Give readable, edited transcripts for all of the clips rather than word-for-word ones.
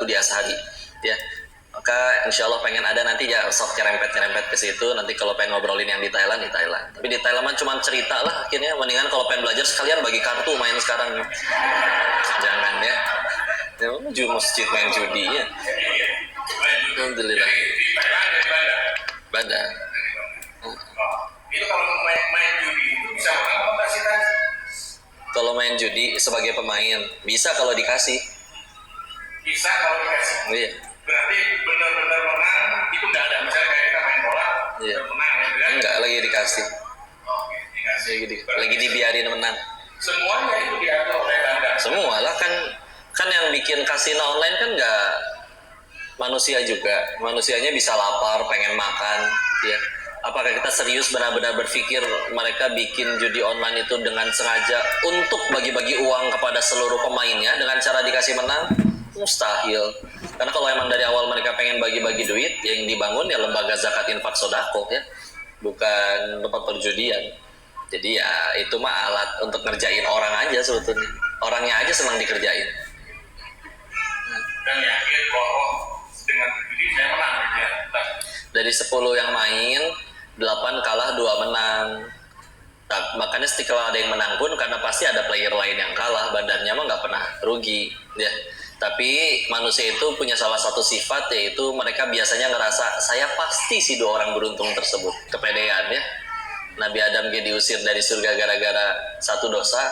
Budi Ashari ya. Maka insya Allah pengen ada nanti ya sok nyerempet ke situ. Nanti kalau pengen ngobrolin yang di Thailand. Tapi di Thailand mah cuma cerita lah akhirnya. Mendingan kalau pengen belajar sekalian bagi kartu main sekarang. Jangan ya. Ya masjid main judi ya. Alhamdulillah. Bandar. Itu kalau main judi itu bisa apa sih? Kalau main judi sebagai pemain bisa kalau dikasih. Bisa kalau dikasih. Iya. Berarti benar-benar menang itu nggak ada. Misalnya kayak kita main bola, iya. Menang gitu kan? Enggak, lagi dikasih. Oke, dikasih. Lagi dibiarin menang. Semuanya itu diatur oleh bandar. Semua lah kan yang bikin kasino online kan nggak manusia juga. Manusianya bisa lapar, pengen makan, ya. Apakah kita serius benar-benar berpikir mereka bikin judi online itu dengan sengaja untuk bagi-bagi uang kepada seluruh pemainnya dengan cara dikasih menang? Mustahil. Karena kalau emang dari awal mereka pengen bagi-bagi duit, yang dibangun ya lembaga zakat infak sodako ya, bukan tempat perjudian. Jadi ya itu mah alat untuk ngerjain orang aja sebetulnya. Orangnya aja senang dikerjain. Dan yakin bahwa dengan judi saya menang gitu ya. Dari 10 yang main 8 kalah 2 menang. Makanya kalau ada yang menang pun karena pasti ada player lain yang kalah, badannya mah nggak pernah rugi ya. Tapi manusia itu punya salah satu sifat, yaitu mereka biasanya ngerasa saya pasti si 2 orang beruntung tersebut. Kepedean ya. Nabi Adam diusir dari surga gara-gara satu dosa,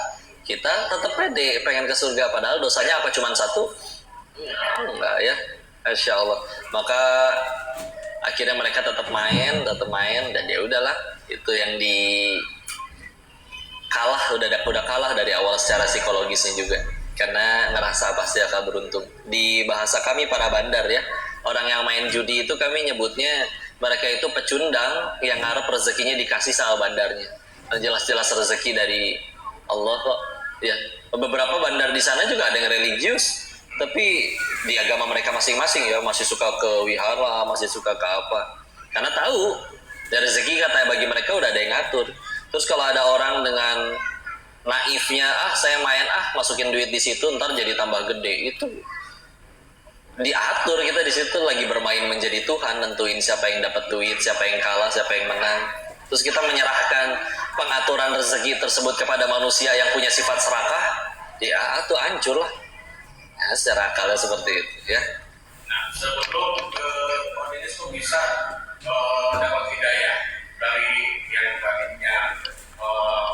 kita tetap pede pengen ke surga padahal dosanya apa cuma 1? Enggak ya. Insya Allah. Maka akhirnya mereka tetap main dan ya udahlah, itu yang udah kalah dari awal secara psikologisnya juga, karena ngerasa pasti akan beruntung. Di bahasa kami para bandar ya, orang yang main judi itu kami nyebutnya mereka itu pecundang yang ngarep rezekinya dikasih sama bandarnya. Jelas-jelas rezeki dari Allah kok ya. Beberapa bandar di sana juga ada yang religius, tapi di agama mereka masing-masing ya, masih suka ke wihara, masih suka ke apa, karena tahu dari rezeki katanya bagi mereka udah ada yang ngatur. Terus kalau ada orang dengan naifnya, saya main masukin duit di situ ntar jadi tambah gede, itu diatur. Kita di situ lagi bermain menjadi Tuhan, nentuin siapa yang dapat duit, siapa yang kalah, siapa yang menang. Terus kita menyerahkan pengaturan rezeki tersebut kepada manusia yang punya sifat serakah, ya itu hancur lah. Ya, secara akalnya seperti itu ya. Nah, sebelum ke Kodinis kok bisa dapat hidayah dari yang tadinya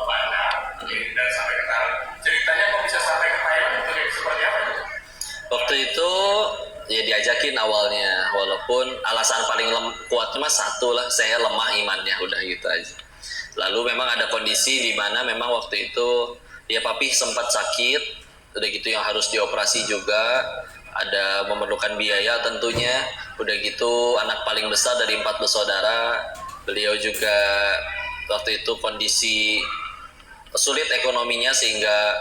bandar dan sampai ke Thailand. Ceritanya kok bisa sampai ke Thailand seperti apa? Waktu itu ya diajakin awalnya, walaupun alasan paling kuatnya mah satu lah, saya lemah imannya, udah gitu aja. Lalu memang ada kondisi di mana memang waktu itu ya papi sempat sakit. Udah gitu yang harus dioperasi juga, ada memerlukan biaya tentunya. Udah gitu anak paling besar dari 4 bersaudara, beliau juga waktu itu kondisi sulit ekonominya sehingga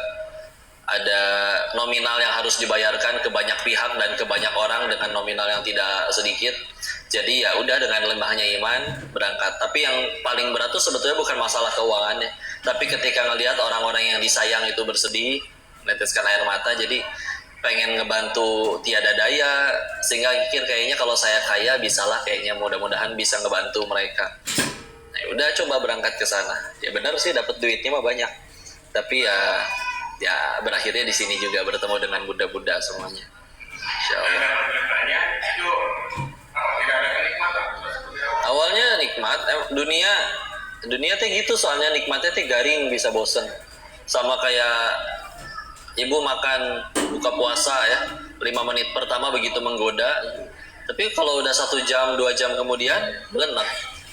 ada nominal yang harus dibayarkan ke banyak pihak dan ke banyak orang dengan nominal yang tidak sedikit. Jadi ya udah dengan lemahnya iman berangkat. Tapi yang paling berat tuh sebetulnya bukan masalah keuangannya, tapi ketika ngelihat orang-orang yang disayang itu bersedih, meneteskan air mata, jadi pengen ngebantu tiada daya, sehingga pikir kayaknya kalau saya kaya bisalah, kayaknya mudah-mudahan bisa ngebantu mereka. Nah udah coba berangkat ke sana. Ya benar sih dapat duitnya mah banyak, tapi ya berakhirnya di sini juga bertemu dengan Buddha semuanya. Insyaallah. Awalnya nikmat, dunia teh gitu, soalnya nikmatnya teh garing, bisa bosen. Sama kayak ibu makan buka puasa ya, 5 menit pertama begitu menggoda, tapi kalau udah 1 jam 2 jam kemudian enak.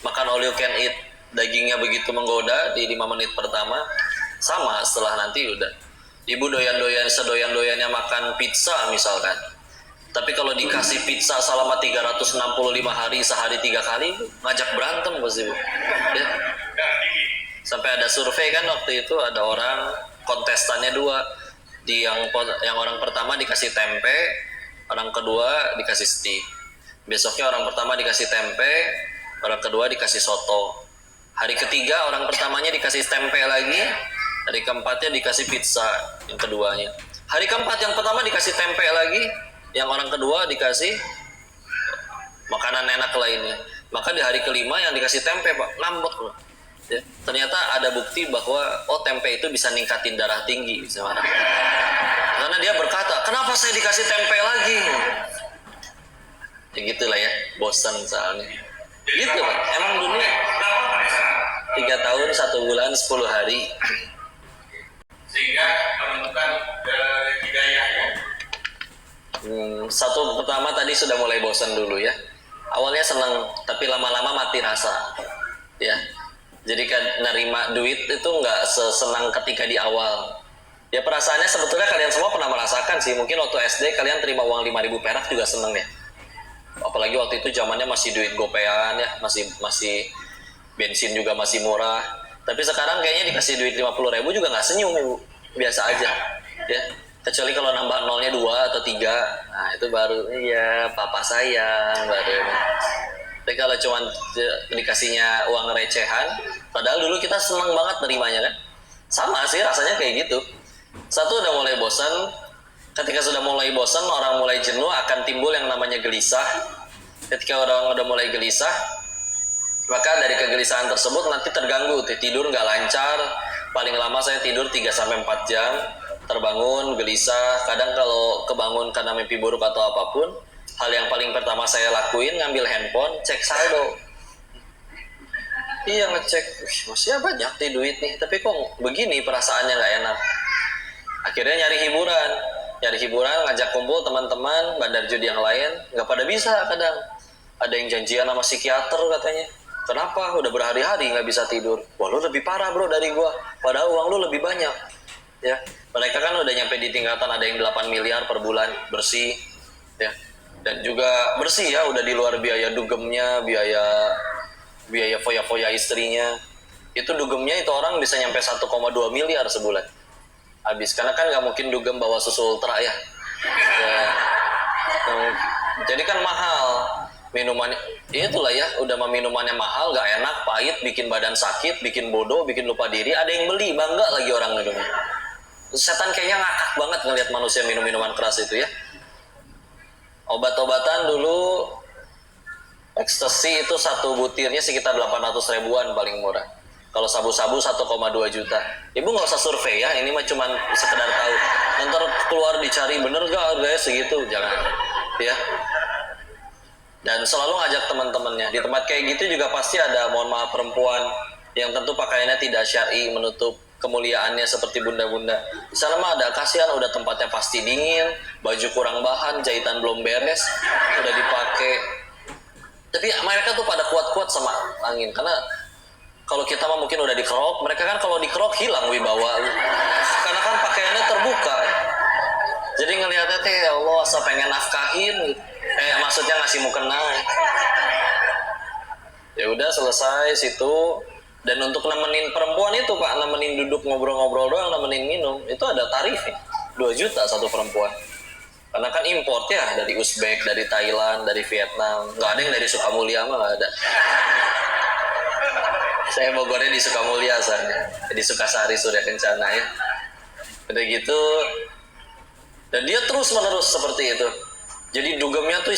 Makan all you can eat, dagingnya begitu menggoda di 5 menit pertama, sama setelah nanti udah. Ibu sedoyan-doyannya makan pizza misalkan, tapi kalau dikasih pizza selama 365 hari, sehari 3 kali, ngajak berantem pasti bu ya. Sampai ada survei kan waktu itu, ada orang kontestannya 2, yang orang pertama dikasih tempe, orang kedua dikasih steak. Besoknya orang pertama dikasih tempe, orang kedua dikasih soto. Hari ketiga orang pertamanya dikasih tempe lagi, hari keempatnya dikasih pizza yang keduanya. Hari keempat yang pertama dikasih tempe lagi, yang orang kedua dikasih makanan enak lainnya. Maka di hari kelima yang dikasih tempe Pak, ngambek Pak. Ya, ternyata ada bukti bahwa tempe itu bisa ningkatin darah tinggi misalnya. Karena dia berkata, kenapa saya dikasih tempe lagi? Ya gitulah ya, bosan soalnya. Gitu Pak, emang dunia 3 tahun 1 bulan 10 hari. Sehingga menemukan hidayahnya. Satu pertama tadi sudah mulai bosan dulu ya. Awalnya senang, tapi lama-lama mati rasa. Ya, jadi kan nerima duit itu nggak sesenang ketika di awal. Ya perasaannya sebetulnya kalian semua pernah merasakan sih. Mungkin waktu SD kalian terima uang 5.000 perak juga seneng ya. Apalagi waktu itu zamannya masih duit gopean ya, masih bensin juga masih murah. Tapi sekarang kayaknya dikasih duit 50.000 juga nggak senyum ibu, biasa aja. Ya, kecuali kalau nambah nolnya 2 atau 3, nah itu baru iya papa sayang baru. Tapi kalau cuma dikasihnya uang recehan, padahal dulu kita senang banget nerimanya kan, sama sih rasanya kayak gitu. Satu udah mulai bosan, ketika sudah mulai bosan orang mulai jenuh akan timbul yang namanya gelisah. Ketika orang udah mulai gelisah, maka dari kegelisahan tersebut nanti terganggu, tidur nggak lancar. Paling lama saya tidur 3-4 jam, terbangun gelisah. Kadang kalau kebangun karena mimpi buruk atau apapun, hal yang paling pertama saya lakuin ngambil handphone, cek saldo. Iya ngecek, masih banyak nih duit nih, tapi kok begini perasaannya nggak enak. Akhirnya nyari hiburan, ngajak kumpul teman-teman, bandar judi yang lain, nggak pada bisa kadang. Ada yang janjian sama psikiater katanya. Kenapa? Udah berhari-hari nggak bisa tidur. Wah lu lebih parah bro dari gua, padahal uang lu lebih banyak. Ya, mereka kan udah nyampe di tingkatan ada yang 8 miliar per bulan bersih, ya. Dan juga bersih ya, udah di luar biaya dugemnya, biaya foya-foya istrinya. Itu dugemnya itu orang bisa nyampe 1,2 miliar sebulan. Habis, karena kan nggak mungkin dugem bawa susu ultra ya. Jadi kan mahal minumannya, itulah ya, udah minumannya mahal, nggak enak, pahit, bikin badan sakit, bikin bodoh, bikin lupa diri. Ada yang beli, bangga lagi orang minumnya. Setan kayaknya ngakak banget ngelihat manusia minum minuman keras itu ya. Obat-obatan dulu, ekstasi itu satu butirnya sekitar 800 ribuan paling murah. Kalau sabu-sabu 1,2 juta. Ibu nggak usah survei ya, ini mah cuma sekedar tahu. Ntar keluar dicari bener gak harganya segitu, jangan. Ya. Dan selalu ngajak teman-temannya. Di tempat kayak gitu juga pasti ada, mohon maaf, perempuan yang tentu pakaiannya tidak syar'i, menutup kemuliaannya seperti bunda-bunda. Di sana mah ada, kasihan udah tempatnya pasti dingin, baju kurang bahan, jahitan belum beres, udah dipakai. Tapi mereka tuh pada kuat-kuat sama angin, karena kalau kita mah mungkin udah dikerok, mereka kan kalau dikerok hilang wibawa, karena kan pakaiannya terbuka. Jadi ngelihatnya teh ya Allah, asa pengen nafkahin gitu. Maksudnya ngasih mukena. Ya udah selesai situ. Dan untuk nemenin perempuan itu Pak, nemenin duduk ngobrol-ngobrol doang, nemenin minum, itu ada tarifnya 2 juta satu perempuan. Karena kan import ya, dari Uzbek, dari Thailand, dari Vietnam. Nggak ada yang dari Sukamulia mah, nggak ada. Saya Bogornya di Sukamulia asalnya, di Sukasari Surya Kencana ya. Udah gitu, dan dia terus menerus seperti itu. Jadi dugemnya tuh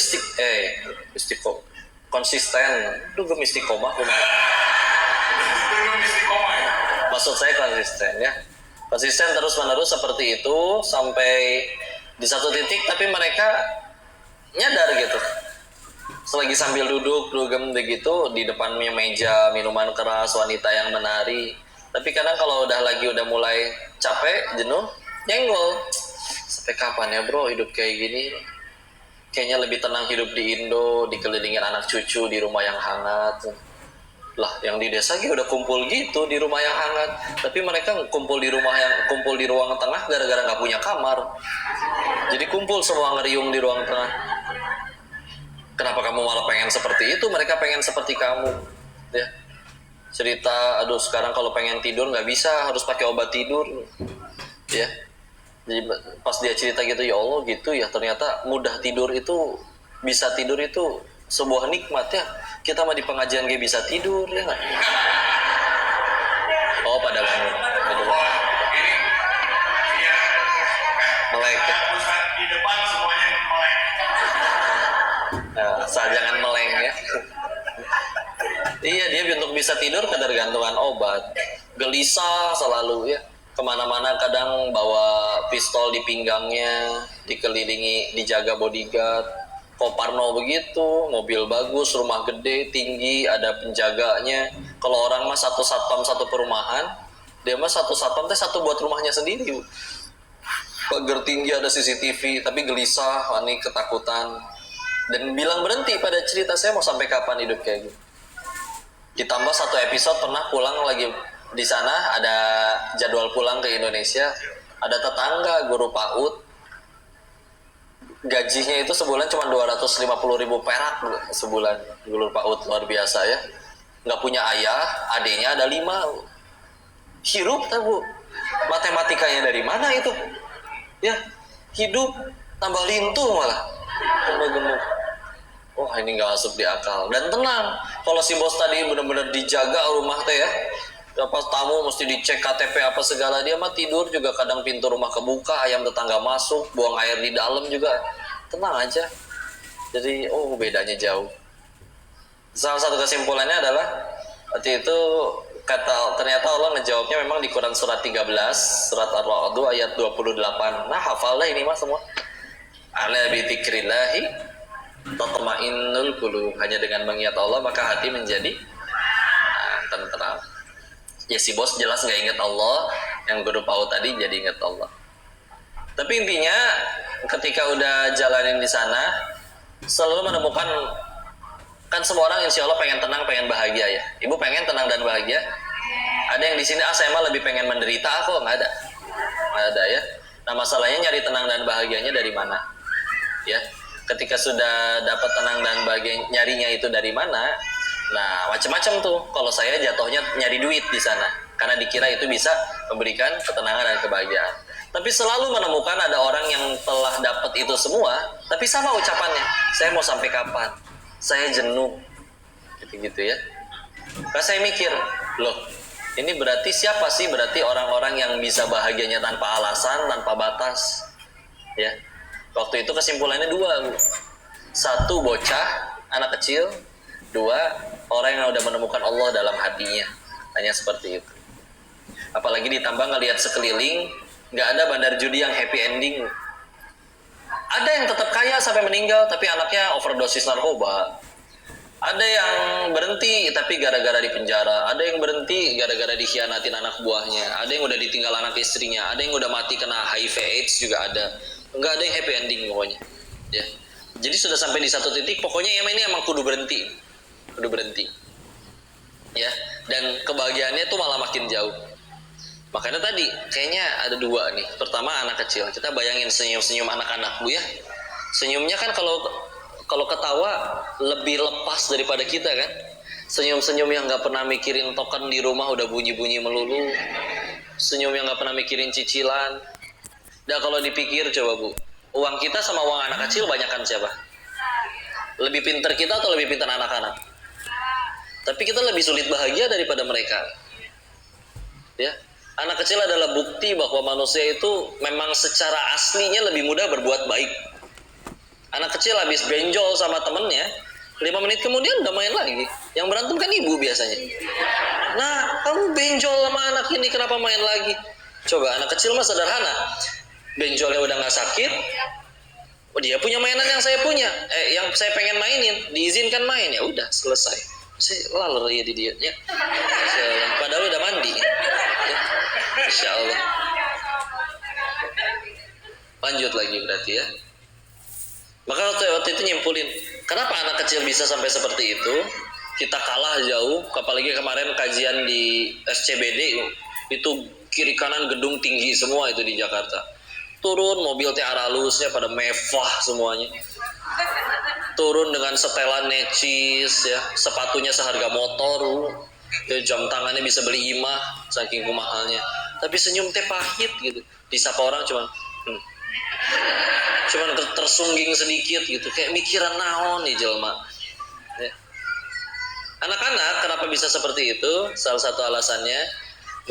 konsisten. Dugem istiqomah. Maksud saya konsisten ya. Konsisten terus menerus seperti itu sampai di satu titik, tapi mereka nyadar gitu. Selagi sambil duduk dugem begitu, di depannya meja minuman keras, wanita yang menari. Tapi kadang kalau udah mulai capek, jenuh, nyenggol. Sampai kapan ya bro hidup kayak gini? Kayaknya lebih tenang hidup di Indo, dikelilingin anak cucu di rumah yang hangat. Lah, yang di desa gitu udah kumpul gitu di rumah yang hangat, tapi mereka kumpul di ruang tengah gara-gara nggak punya kamar. Jadi kumpul semua ngeriung di ruang tengah. Kenapa kamu malah pengen seperti itu? Mereka pengen seperti kamu, ya. Cerita, aduh sekarang kalau pengen tidur nggak bisa, harus pakai obat tidur, ya. Jadi pas dia cerita gitu, ya Allah gitu ya, ternyata mudah tidur itu, bisa tidur itu sebuah nikmat ya. Kita mah di pengajian gak bisa tidur ya nggak? Oh pada bangun. Melek ya. Di depan semuanya melek. asal jangan meleng ya. Iya, dia untuk bisa tidur ketergantungan obat. Gelisah selalu ya. Kemana-mana kadang bawa pistol di pinggangnya, dikelilingi, dijaga bodyguard. Koparno begitu, mobil bagus, rumah gede, tinggi, ada penjaganya. Kalau orang mah satu satpam satu perumahan, dia mah satu satpam teh satu buat rumahnya sendiri. Bu. Pagar tinggi ada CCTV, tapi gelisah, panik, ketakutan. Dan bilang berhenti pada cerita saya mau sampai kapan hidup kayak gitu. Ditambah satu episode pernah pulang lagi di sana, ada jadwal pulang ke Indonesia, ada tetangga guru PAUD, gajinya itu sebulan cuma 250.000 perak sebulan, guru PAUD luar biasa ya, nggak punya ayah, adiknya ada 5, hirup tak bu, matematikanya dari mana itu, ya hidup tambah lintu malah, tambah gemuk. Oh ini nggak masuk di akal. Dan tenang, kalau si bos tadi benar-benar dijaga rumah teh ya, pas tamu mesti dicek KTP apa segala, dia mah tidur juga kadang pintu rumah kebuka, ayam tetangga masuk, buang air di dalam juga, tenang aja. Jadi oh bedanya jauh. Salah satu kesimpulannya adalah waktu itu ternyata Allah ngejawabnya memang di Quran surat 13, surat Ar-Ra'd ayat 28. Nah hafal dah ini mah semua. Ala bi dzikrillahi tatma'innul qulub, hanya dengan mengingat Allah maka hati menjadi tenteram. Ya si bos jelas nggak ingat Allah, yang guru PAUD tadi jadi ingat Allah. Tapi intinya ketika udah jalanin di sana selalu menemukan, kan semua orang insya Allah pengen tenang, pengen bahagia ya. Ibu pengen tenang dan bahagia? Ada yang di sini saya mah lebih pengen menderita, kok nggak ada? Nggak ada ya. Nah masalahnya nyari tenang dan bahagianya dari mana? Ya. Ketika sudah dapat tenang dan bahagia, nyarinya itu dari mana? Nah, macam-macam tuh. Kalau saya jatuhnya nyari duit di sana, karena dikira itu bisa memberikan ketenangan dan kebahagiaan. Tapi selalu menemukan ada orang yang telah dapat itu semua, tapi sama ucapannya. Saya mau sampai kapan? Saya jenuh. Gitu-gitu ya. Karena saya mikir, loh, ini berarti siapa sih? Berarti orang-orang yang bisa bahagianya tanpa alasan, tanpa batas. Ya. Waktu itu kesimpulannya 2, Bu. 1 bocah, anak kecil. 2 orang yang udah menemukan Allah dalam hatinya. Hanya seperti itu. Apalagi ditambah ngelihat sekeliling, nggak ada bandar judi yang happy ending. Ada yang tetap kaya sampai meninggal, tapi anaknya overdosis narkoba. Ada yang berhenti tapi gara-gara di penjara. Ada yang berhenti gara-gara dikhianatin anak buahnya. Ada yang udah ditinggal anak istrinya. Ada yang udah mati kena HIV/AIDS juga ada. Nggak ada yang happy ending pokoknya ya. Jadi sudah sampai di satu titik pokoknya ini emang kudu berhenti ya, dan kebahagiaannya tuh malah makin jauh. Makanya tadi kayaknya ada 2 nih. Pertama anak kecil, kita bayangin senyum-senyum anak-anak Bu ya, senyumnya kan kalau ketawa lebih lepas daripada kita kan, senyum-senyum yang nggak pernah mikirin token di rumah udah bunyi-bunyi melulu, senyum yang nggak pernah mikirin cicilan. Nah kalau dipikir coba Bu, uang kita sama uang anak kecil banyakkan siapa? Lebih pintar kita atau lebih pintar anak-anak? Tapi kita lebih sulit bahagia daripada mereka. Ya, anak kecil adalah bukti bahwa manusia itu memang secara aslinya lebih mudah berbuat baik. Anak kecil habis benjol sama temennya, 5 menit kemudian udah main lagi. Yang berantem kan ibu biasanya. Nah, kamu benjol sama anak ini kenapa main lagi? Coba anak kecil mah sederhana. Benjolnya udah nggak sakit, oh, dia punya mainan yang saya punya, yang saya pengen mainin, diizinkan main, ya udah selesai. Saya lalur ya di dia, ya. Padahal udah mandi, ya. Insya Allah. Lanjut lagi berarti ya. Maka waktu itu nyimpulin, kenapa anak kecil bisa sampai seperti itu? Kita kalah jauh, apalagi kemarin kajian di SCBD itu kiri kanan gedung tinggi semua itu di Jakarta. Turun mobil tiara halusnya pada mewah semuanya. Turun dengan setelan necis ya, sepatunya seharga motor, ya, jam tangannya bisa beli imah saking mahalnya. Tapi senyum teh pahit gitu. Disapa orang cuman tersungging sedikit gitu, kayak mikiran naon nih jelma. Ya. Anak-anak kenapa bisa seperti itu? Salah satu alasannya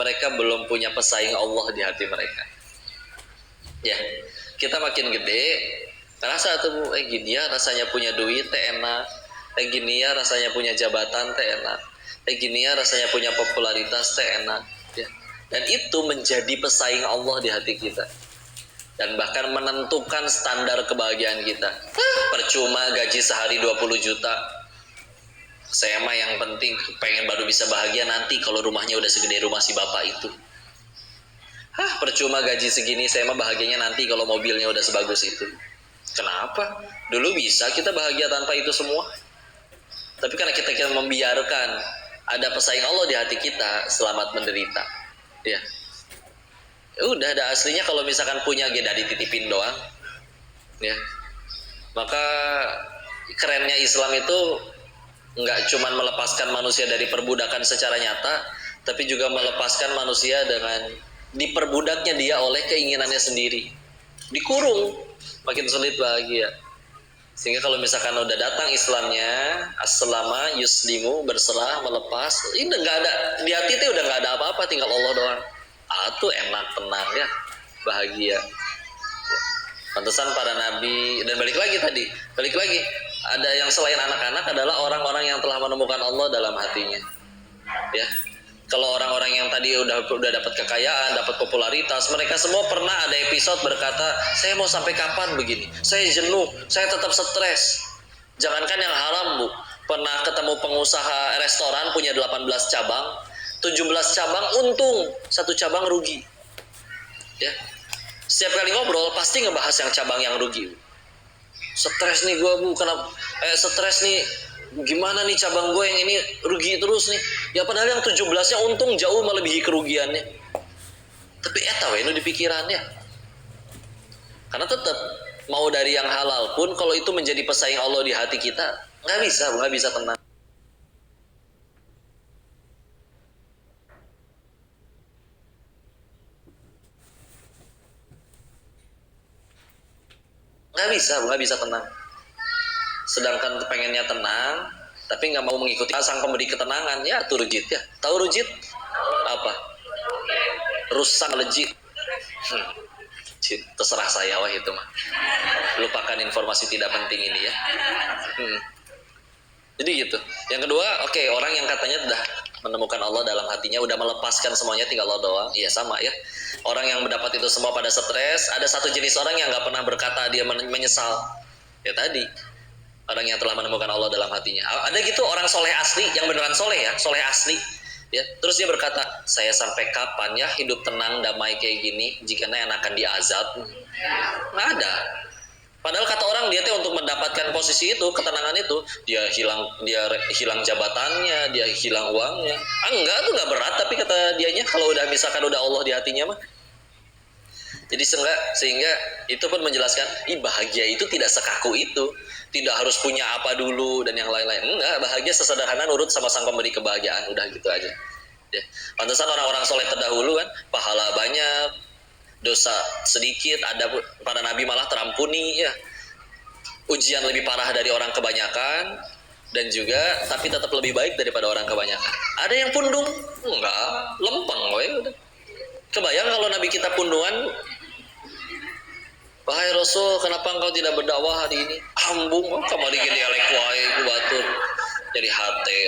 mereka belum punya pesaing Allah di hati mereka. Ya, kita makin gede, Ngerasa tuh Bu, gini ya rasanya punya duit teh enak, gini ya rasanya punya jabatan teh enak, gini ya rasanya punya popularitas teh enak, ya. Dan itu menjadi pesaing Allah di hati kita, dan bahkan menentukan standar kebahagiaan kita. Percuma gaji sehari 20 juta, saya mah yang penting pengen baru bisa bahagia nanti kalau rumahnya udah segede rumah si bapak itu. Percuma gaji segini, saya mah bahagianya nanti kalau mobilnya udah sebagus itu. Kenapa? Dulu bisa kita bahagia tanpa itu semua. Tapi karena kita membiarkan ada pesaing Allah di hati kita, selamat menderita. Ya. Udah ada aslinya kalau misalkan punya geda dititipin doang. Ya. Maka kerennya Islam itu nggak cuma melepaskan manusia dari perbudakan secara nyata, tapi juga melepaskan manusia dengan diperbudaknya dia oleh keinginannya sendiri. Dikurung. Makin sulit bahagia. Sehingga kalau misalkan udah datang Islamnya, as-salama yuslimu, berserah, melepas, ini udah nggak ada di hati itu, udah nggak ada apa-apa, tinggal Allah doang. Tuh enak, tenang ya, bahagia. Pantesan para nabi, dan balik lagi ada yang selain anak-anak adalah orang-orang yang telah menemukan Allah dalam hatinya. Ya. Kalau orang-orang yang tadi udah dapat kekayaan, dapat popularitas, mereka semua pernah ada episode berkata, saya mau sampai kapan begini? Saya jenuh, saya tetap stres. Jangankan yang haram, Bu. Pernah ketemu pengusaha restoran punya 18 cabang, 17 cabang untung, 1 cabang rugi. Ya. Setiap kali ngobrol pasti ngebahas yang cabang yang rugi. Stres nih gue, Bu, kenapa? Stres nih, gimana nih cabang gue yang ini rugi terus nih. Ya padahal yang 17-nya untung jauh melebihi kerugiannya. Tapi eta we nu di pikirannya. Karena tetap mau dari yang halal pun kalau itu menjadi pesaing Allah di hati kita, nggak bisa tenang. Nggak bisa tenang. Sedangkan pengennya tenang, tapi nggak mau mengikuti sang pemberi ketenangan, ya tuh rujit ya. Tahu rujit? Apa? Rusak legit. Terserah saya wah itu mah. Lupakan informasi tidak penting ini ya. Jadi gitu. Yang kedua, oke, orang yang katanya udah menemukan Allah dalam hatinya, udah melepaskan semuanya, tinggal Allah doang. Iya sama ya. Orang yang mendapat itu semua pada stres, ada satu jenis orang yang nggak pernah berkata dia menyesal. Ya tadi, orang yang telah menemukan Allah dalam hatinya. Ada gitu orang soleh asli, yang beneran soleh ya, soleh asli. Ya, terus dia berkata, saya sampai kapan ya hidup tenang damai kayak gini, jika enakan diazab. Nggak ada. Padahal kata orang dia tuh untuk mendapatkan posisi itu, ketenangan itu, dia hilang jabatannya, dia hilang uangnya. Enggak, tuh nggak berat, tapi kata dianya kalau udah misalkan udah Allah di hatinya mah. Jadi sehingga itu pun menjelaskan, bahagia itu tidak sekaku itu, tidak harus punya apa dulu dan yang lain-lain. Enggak, bahagia sesederhana nurut sama sang pemberi kebahagiaan, udah gitu aja. Ya. Pantesan orang-orang soleh terdahulu kan, pahala banyak, dosa sedikit, ada para nabi malah terampuni ya. Ujian lebih parah dari orang kebanyakan, dan juga tapi tetap lebih baik daripada orang kebanyakan. Ada yang pundung, enggak, lempeng udah. Kebayang kalau nabi kita pundungan, wahai Rasul, kenapa engkau tidak berdakwah hari ini? Ambung, kamu digini alek wae ku batur. Jadi hate.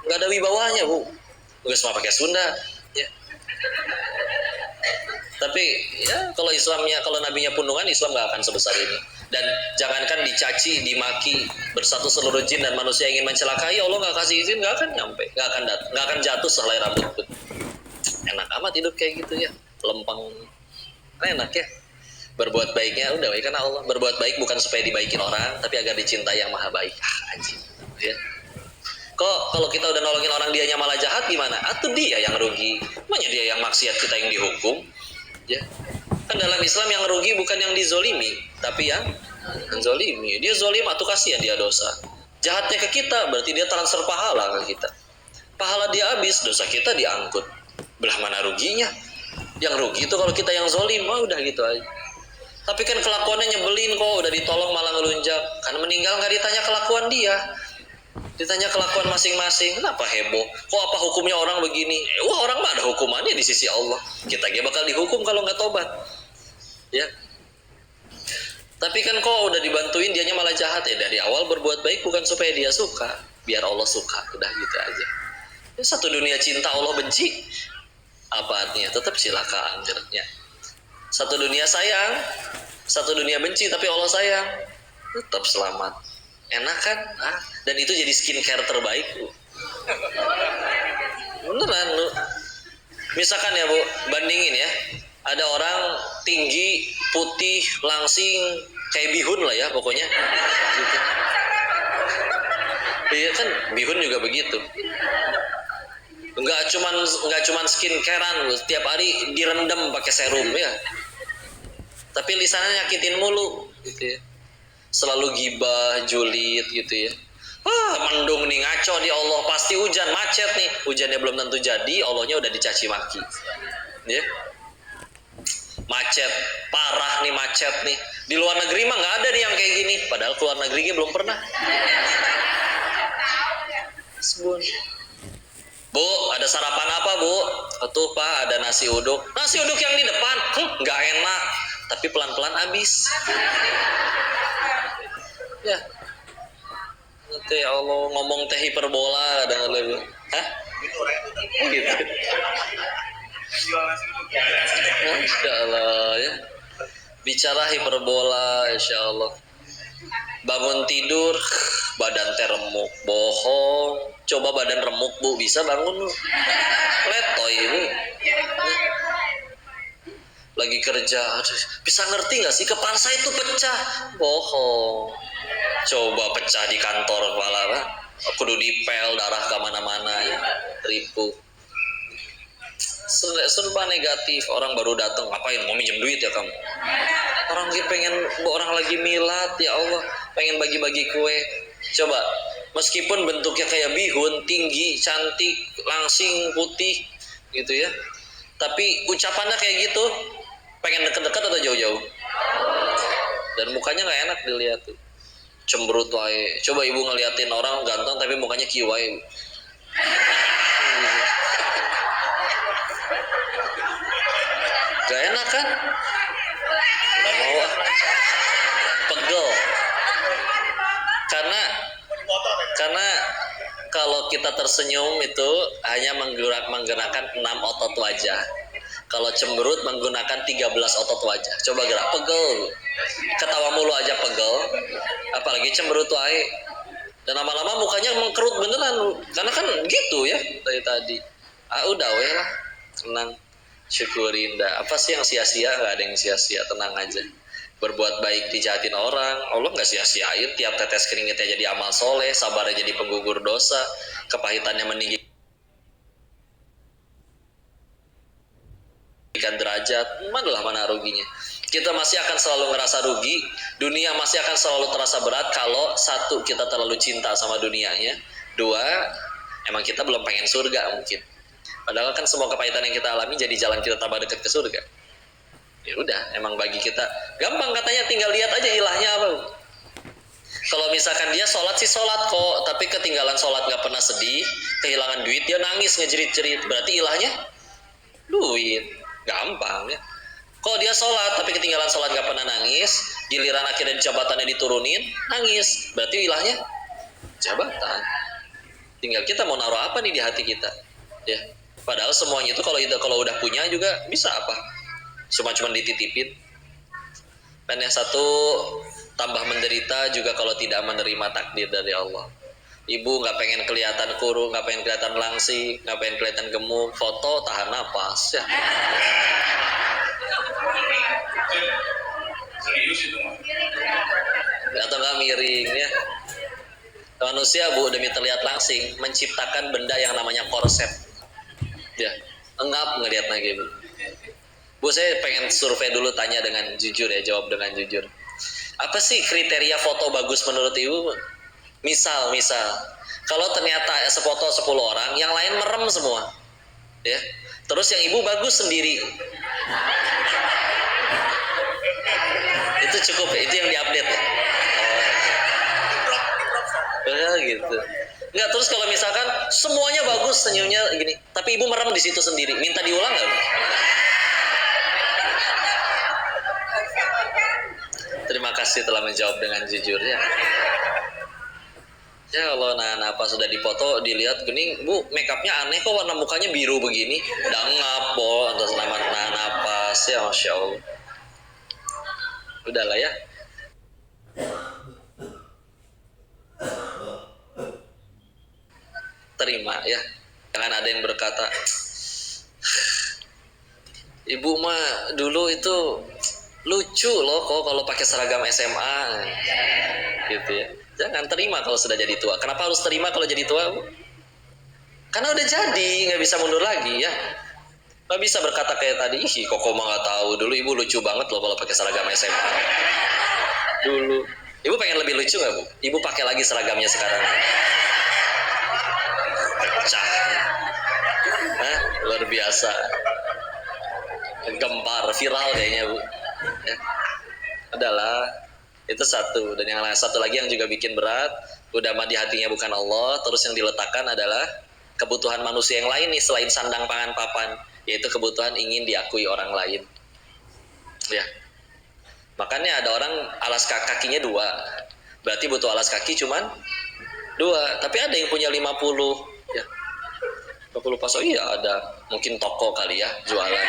Enggak ada wibawanya, Bu. Enggak semua pakai Sunda, ya. Tapi ya kalau Islamnya, kalau nabinya pundungan, Islam nggak akan sebesar ini. Dan jangankan dicaci, dimaki, bersatu seluruh jin dan manusia ingin mencelakai, Allah nggak kasih izin, nggak akan nyampe, nggak akan jatuh sehelai rambut pun. Enak amat hidup kayak gitu ya, lempeng, enak ya. Berbuat baiknya udah baik karena Allah. Berbuat baik bukan supaya dibaikin orang, tapi agar dicintai yang maha baik. Anjing, ya. Kok kalau kita udah nolongin orang dianya malah jahat gimana? Atau dia yang rugi? Makanya dia yang maksiat, kita yang dihukum. Ya. Kan dalam Islam yang rugi bukan yang dizolimi, tapi yang zolimi. Dia zolim atau kasihan dia dosa. Jahatnya ke kita, berarti dia transfer pahala ke kita. Pahala dia habis, dosa kita diangkut. Belah mana ruginya? Yang rugi itu kalau kita yang zolim, udah gitu aja. Tapi kan kelakuannya nyebelin kok, udah ditolong malah ngelunjak. Karena meninggal nggak ditanya kelakuan dia. Ditanya kelakuan masing-masing, kenapa heboh? Kok apa hukumnya orang begini? Wah, orang mah ada hukumannya di sisi Allah. Kita bakal dihukum kalau nggak tobat. Ya. Tapi kan kok udah dibantuin dianya malah jahat ya. Dari awal berbuat baik bukan supaya dia suka, biar Allah suka, udah gitu aja. Ya, satu dunia cinta Allah benci, apa artinya? Tetap silakan ya. Satu dunia sayang, satu dunia benci tapi Allah sayang, tetap selamat. Enak kan? Dan itu jadi skincare terbaik lu. Beneran lu. Misalkan ya Bu, bandingin ya. Ada orang tinggi, putih, langsing, kayak bihun lah ya pokoknya. Gitu. Iya kan, bihun juga begitu. Enggak cuman skincarean, setiap hari direndam pakai serum ya. Tapi lisannya nyakitin mulu gitu ya. Selalu gibah, julid gitu ya. Mendung nih, ngaco di Allah, pasti hujan, macet nih. Hujannya belum tentu jadi, Allahnya udah dicaci maki. Ya. Macet, parah nih macet nih. Di luar negeri mah nggak ada nih yang kayak gini. Padahal keluar negerinya belum pernah. Bu, ada sarapan apa Bu? Tuh Pak, ada nasi uduk. Nasi uduk yang di depan, nggak enak. Tapi pelan-pelan habis. Ya. Nanti ya Allah ngomong teh hiperbola kadang lebih. Hah? Gitu. Insya Allah ya. Bicara hiperbola, insya Allah. Bangun tidur, badan teh remuk, bohong. Coba badan remuk Bu, bisa bangun lu. Letoy Bu. Lagi kerja, aduh, bisa ngerti nggak sih kepala saya itu pecah? Bohong. Coba pecah di kantor kepala, Pak. Kudu dipel, darah kemana-mana ya, ripuh. Serba negatif. Orang baru datang, ngapain? Mau minjem duit ya kamu? Orang lagi milad, ya Allah, pengen bagi-bagi kue. Coba, meskipun bentuknya kayak bihun, tinggi, cantik, langsing, putih, gitu ya. Tapi ucapannya kayak gitu, pengen deket-deket atau jauh-jauh? Dan mukanya nggak enak dilihat tuh. Cemberut wae. Coba ibu ngeliatin orang ganteng tapi mukanya kiwai. Gak enak kan? Gak mau ah. Pegel. Karena kalau kita tersenyum itu hanya menggunakan 6 otot wajah. Kalau cemberut menggunakan 13 otot wajah. Coba gerak, pegel. Ketawa mulu aja pegel. Apalagi cemberut wae. Dan lama-lama mukanya mengkerut beneran. Karena kan gitu ya dari tadi. Udah weh lah. Tenang. Syukurin dah. Apa sih yang sia-sia? Gak ada yang sia-sia. Tenang aja. Berbuat baik dijahatin orang, Allah gak sia-siain. Tiap tetes keringetnya jadi amal soleh, sabarnya jadi penggugur dosa, kepahitannya meninggikan derajat. Mana ruginya? Kita masih akan selalu ngerasa rugi. Dunia masih akan selalu terasa berat kalau satu, kita terlalu cinta sama dunianya. Dua, emang kita belum pengen surga mungkin. Padahal kan semua kepahitan yang kita alami jadi jalan kita tambah dekat ke surga. Ya udah, emang bagi kita gampang katanya, tinggal lihat aja ilahnya apa. Kalau misalkan dia sholat sih sholat kok, tapi ketinggalan sholat nggak pernah sedih, kehilangan duit dia nangis ngejerit-jerit, berarti ilahnya duit. Gampang ya. Kalau dia sholat tapi ketinggalan sholat nggak pernah nangis, giliran akhirnya jabatannya diturunin nangis, berarti ilahnya jabatan. Tinggal kita mau naruh apa nih di hati kita, ya. Padahal semuanya itu kalau udah punya juga bisa apa? Cuma dititipin. Dan yang satu, tambah menderita juga kalau tidak menerima takdir dari Allah. Ibu nggak pengen kelihatan kurus, nggak pengen kelihatan langsing, nggak pengen kelihatan gemuk, foto tahan napas ya. Serius itu mah. Atau nggak miring ya. Manusia Bu demi terlihat langsing menciptakan benda yang namanya korset. Ya, engap ngelihat lagi Bu. Bu, saya pengen survei dulu, tanya dengan jujur ya, jawab dengan jujur. Apa sih kriteria foto bagus menurut Ibu? Misal, kalau ternyata sefoto 10 orang, yang lain merem semua. Ya. Terus yang Ibu bagus sendiri. Itu cukup ya, itu yang diupdate ya? Oh. Gitu. Enggak, terus kalau misalkan semuanya bagus senyumnya gini, tapi Ibu merem di situ sendiri, minta diulang nggak Bu? Terima kasih. kasih telah menjawab dengan jujurnya. Ya Allah, nah apa sudah dipoto, dilihat gini, Bu, make upnya aneh kok, warna mukanya biru begini, dangap, bol, atas nama napas, ya Masya Allah. Udahlah ya. Terima ya. Jangan ada yang berkata, Ibu mah dulu itu lucu loh kok kalau pakai seragam SMA, gitu ya. Jangan terima kalau sudah jadi tua. Kenapa harus terima kalau jadi tua, Bu? Karena udah jadi, nggak bisa mundur lagi ya. Nggak bisa berkata kayak tadi, ih Koko mah nggak tahu dulu ibu lucu banget loh kalau pakai seragam SMA. Dulu, ibu pengen lebih lucu nggak, Bu? Ibu pakai lagi seragamnya sekarang. Pecah. Hah? Luar biasa. Gempar, viral kayaknya, Bu. Ya. Adalah itu satu, dan yang satu lagi yang juga bikin berat, udah mah di hatinya bukan Allah, terus yang diletakkan adalah kebutuhan manusia yang lain nih selain sandang pangan papan, yaitu kebutuhan ingin diakui orang lain. Ya, makanya ada orang alas kakinya 2, berarti butuh alas kaki cuman 2, tapi ada yang punya 50, ya 50 pas, oh iya ada, mungkin toko kali ya jualan.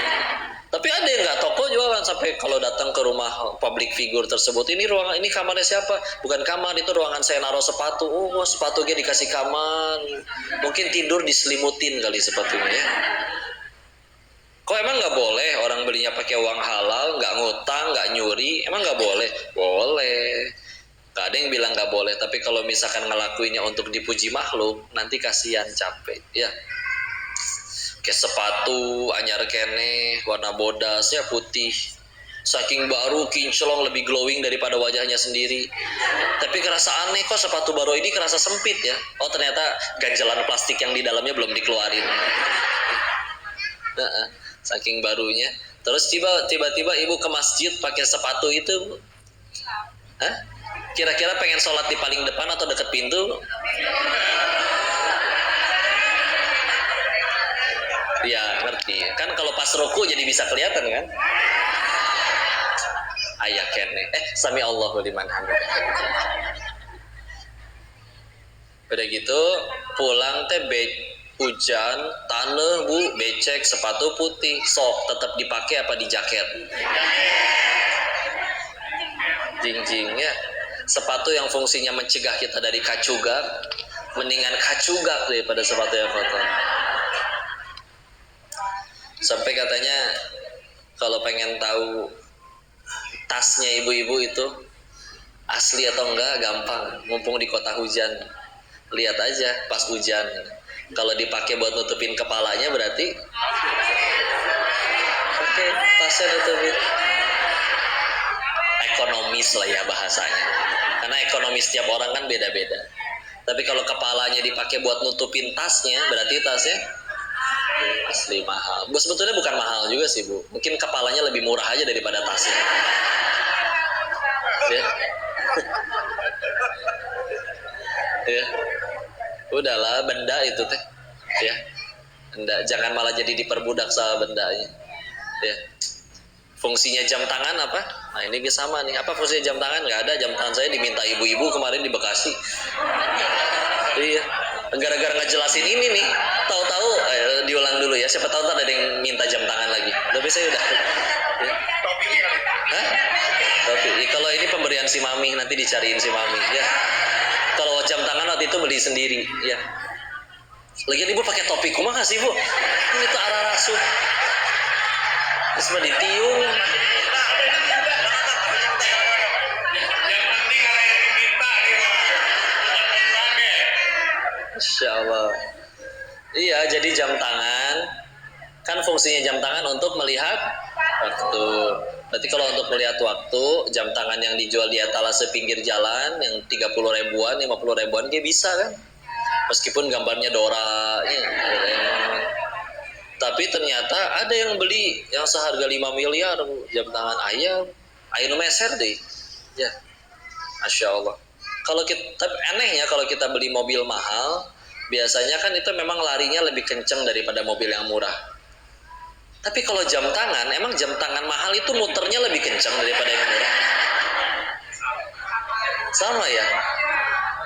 Tapi ada yang nggak toko jualan, sampai kalau datang ke rumah public figure tersebut, ini ruangan, ini kamarnya siapa? Bukan kamar, itu ruangan saya naruh sepatu. Oh, sepatunya dikasih kamar. Mungkin tidur diselimutin kali sepatunya ya. Kok emang nggak boleh orang belinya pakai uang halal, nggak ngutang, nggak nyuri? Emang nggak boleh? Boleh. Gak ada yang bilang nggak boleh. Tapi kalau misalkan ngelakuinnya untuk dipuji makhluk, nanti kasihan, capek. Ya. Kayak sepatu anyar kene, warna bodas ya, putih, saking baru kinclong, lebih glowing daripada wajahnya sendiri. Tapi kerasa aneh, kok sepatu baru ini kerasa sempit ya. Oh ternyata ganjelan plastik yang di dalamnya belum dikeluarin. Saking barunya. Terus tiba-tiba ibu ke masjid pakai sepatu itu, hah? Kira-kira pengen sholat di paling depan atau deket pintu? Ya ngerti kan, kalau pas ruku jadi bisa kelihatan kan, ayah kene sami Allahu liman hamidah. Udah gitu pulang teh hujan, tanah Bu, becek, sepatu putih, sok tetap dipakai apa di jaket? Jing-jingnya sepatu yang fungsinya mencegah kita dari kacugak, mendingan kacugak daripada sepatu yang kotor. Sampai katanya kalau pengen tahu tasnya ibu-ibu itu asli atau enggak gampang, mumpung di kota hujan. Lihat aja pas hujan. Kalau dipakai buat nutupin kepalanya berarti oke, tasnya nutupin. Ekonomis lah ya bahasanya. Karena ekonomis tiap orang kan beda-beda. Tapi kalau kepalanya dipakai buat nutupin tasnya, berarti tasnya asli mahal. Bu, sebetulnya bukan mahal juga sih Bu, mungkin kepalanya lebih murah aja daripada tasnya ya. Ya udahlah, benda itu teh ya, benda, jangan malah jadi diperbudak sama bendanya ya. Fungsinya jam tangan apa? Nah ini sama nih, apa fungsinya jam tangan? Nggak ada, jam tangan saya diminta ibu-ibu kemarin di Bekasi. Iya, gara-gara ngejelasin ini nih, tahu-tahu diulang dulu ya, siapa tahu ada yang minta jam tangan lagi. Tapi saya udah ya. Hah? Tapi kalau ini pemberian si Mami, nanti dicariin si Mami ya. Kalau jam tangan waktu itu beli sendiri ya. Lagian ibu pakai topi kumaha sih Bu? Ini tuh arah rasuh. Terus mah ditiung. Insya Allah. Iya, jadi jam tangan kan fungsinya jam tangan untuk melihat waktu. Berarti kalau untuk melihat waktu, jam tangan yang dijual di etalase pinggir jalan yang 30 ribuan, 50 ribuan dia bisa kan? Meskipun gambarnya Dora ya. Tapi ternyata ada yang beli yang seharga 5 miliar jam tangan ayam meser deh. Ya. Masya Allah. Kalau kita, tapi anehnya kalau kita beli mobil mahal, biasanya kan itu memang larinya lebih kenceng daripada mobil yang murah. Tapi kalau jam tangan, emang jam tangan mahal itu muternya lebih kenceng daripada yang murah. Sama ya.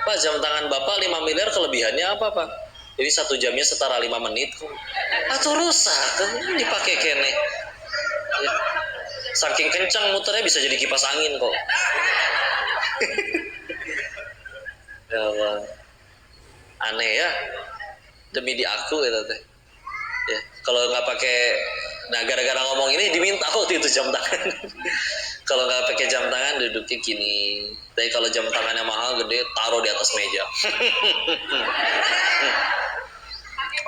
Pak, jam tangan Bapak 5 miliar kelebihannya apa, Pak? Ini 1 jamnya setara 5 menit kok. Atau rusak kan dipakai kene. Ya. Saking kencang muternya bisa jadi kipas angin kok. Ya Allah. Aneh ya. Demi di aku gitu teh. Ya, kalau nggak pakai, nah gara-gara ngomong ini diminta waktu itu jam tangan. Kalau nggak pakai jam tangan duduknya gini. Tapi kalau jam tangannya mahal gede taruh di atas meja.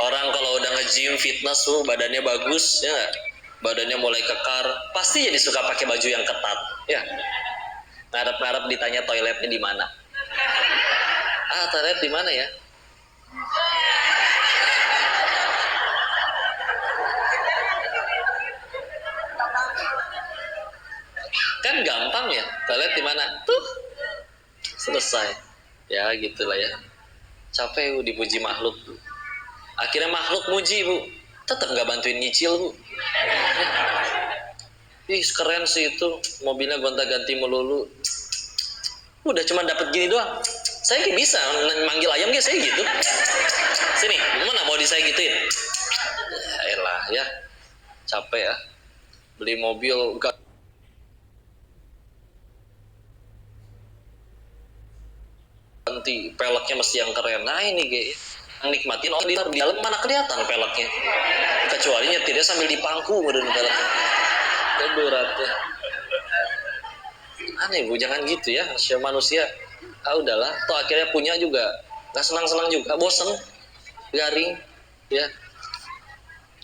Orang kalau udah nge-gym fitness tuh badannya bagus ya gak? Badannya mulai kekar, pasti jadi suka pakai baju yang ketat ya. Ngarep-ngarep ditanya toiletnya di mana. Toilet di mana ya? Kan gampang ya, toilet di mana? Tuh. Selesai. Ya gitulah ya. Capek Bu dipuji makhluk. Akhirnya makhluk muji Bu. Tetap nggak bantuin nyicil Bu. Ih keren sih itu, mobilnya gonta-ganti melulu. Udah cuma dapat gini doang. Saya kayak bisa manggil ayam kayak saya gitu. Sini, mana mau saya gituin? Ya elah ya. Capek ya. Beli mobil ganti peleknya mesti yang keren. Nah ini kayak nikmatin orang di dalam mana kelihatan peleknya, kecuali nyetirnya sambil dipangku udah di peleknya. Aduh rata. Aneh Bu, jangan gitu ya. Manusia udahlah, toh akhirnya punya juga nggak senang-senang juga, bosen, garing ya.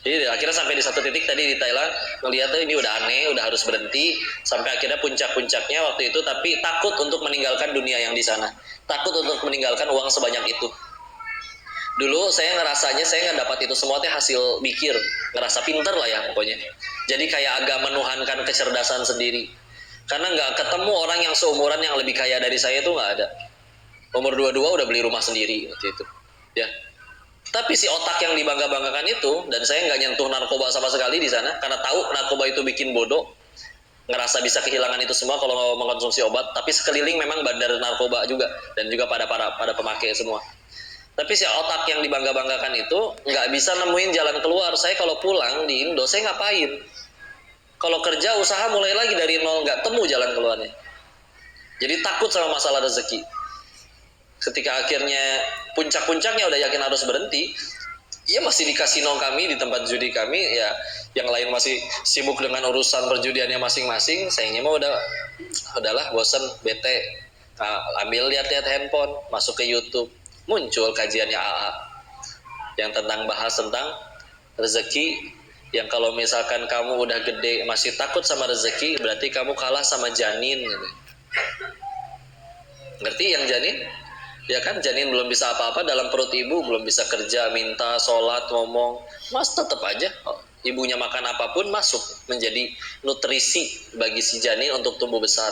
Jadi akhirnya sampai di satu titik tadi di Thailand ngeliatnya ini udah aneh, udah harus berhenti. Sampai akhirnya puncak-puncaknya waktu itu, tapi takut untuk meninggalkan dunia yang di sana, takut untuk meninggalkan uang sebanyak itu. Dulu saya ngerasanya saya nggak dapat itu semua teh hasil mikir, ngerasa pinter lah ya pokoknya. Jadi kayak agak menuhankan kecerdasan sendiri. Karena nggak ketemu orang yang seumuran yang lebih kaya dari saya tuh nggak ada. Umur 22 udah beli rumah sendiri waktu itu. Ya. Tapi si otak yang dibangga-banggakan itu, dan saya nggak nyentuh narkoba sama sekali di sana, karena tahu narkoba itu bikin bodoh, ngerasa bisa kehilangan itu semua kalau mengkonsumsi obat. Tapi sekeliling memang bandar narkoba juga, dan juga pada pemakai semua. Tapi si otak yang dibangga-banggakan itu nggak bisa nemuin jalan keluar. Saya kalau pulang di Indo, saya ngapain? Kalau kerja, usaha mulai lagi dari nol, nggak temu jalan keluarnya. Jadi takut sama masalah rezeki. Ketika akhirnya puncak-puncaknya udah yakin harus berhenti, ya masih di kasino kami, di tempat judi kami, ya yang lain masih sibuk dengan urusan perjudiannya masing-masing. Sayangnya mah udahlah bosen, bete. Ambil lihat-lihat handphone, masuk ke YouTube, muncul kajiannya AA yang bahas tentang rezeki. Yang kalau misalkan kamu udah gede masih takut sama rezeki, berarti kamu kalah sama janin. Ngerti yang janin? Ya kan, janin belum bisa apa-apa dalam perut ibu, belum bisa kerja, minta, sholat, ngomong, mas tetap aja ibunya makan apapun masuk menjadi nutrisi bagi si janin untuk tumbuh besar.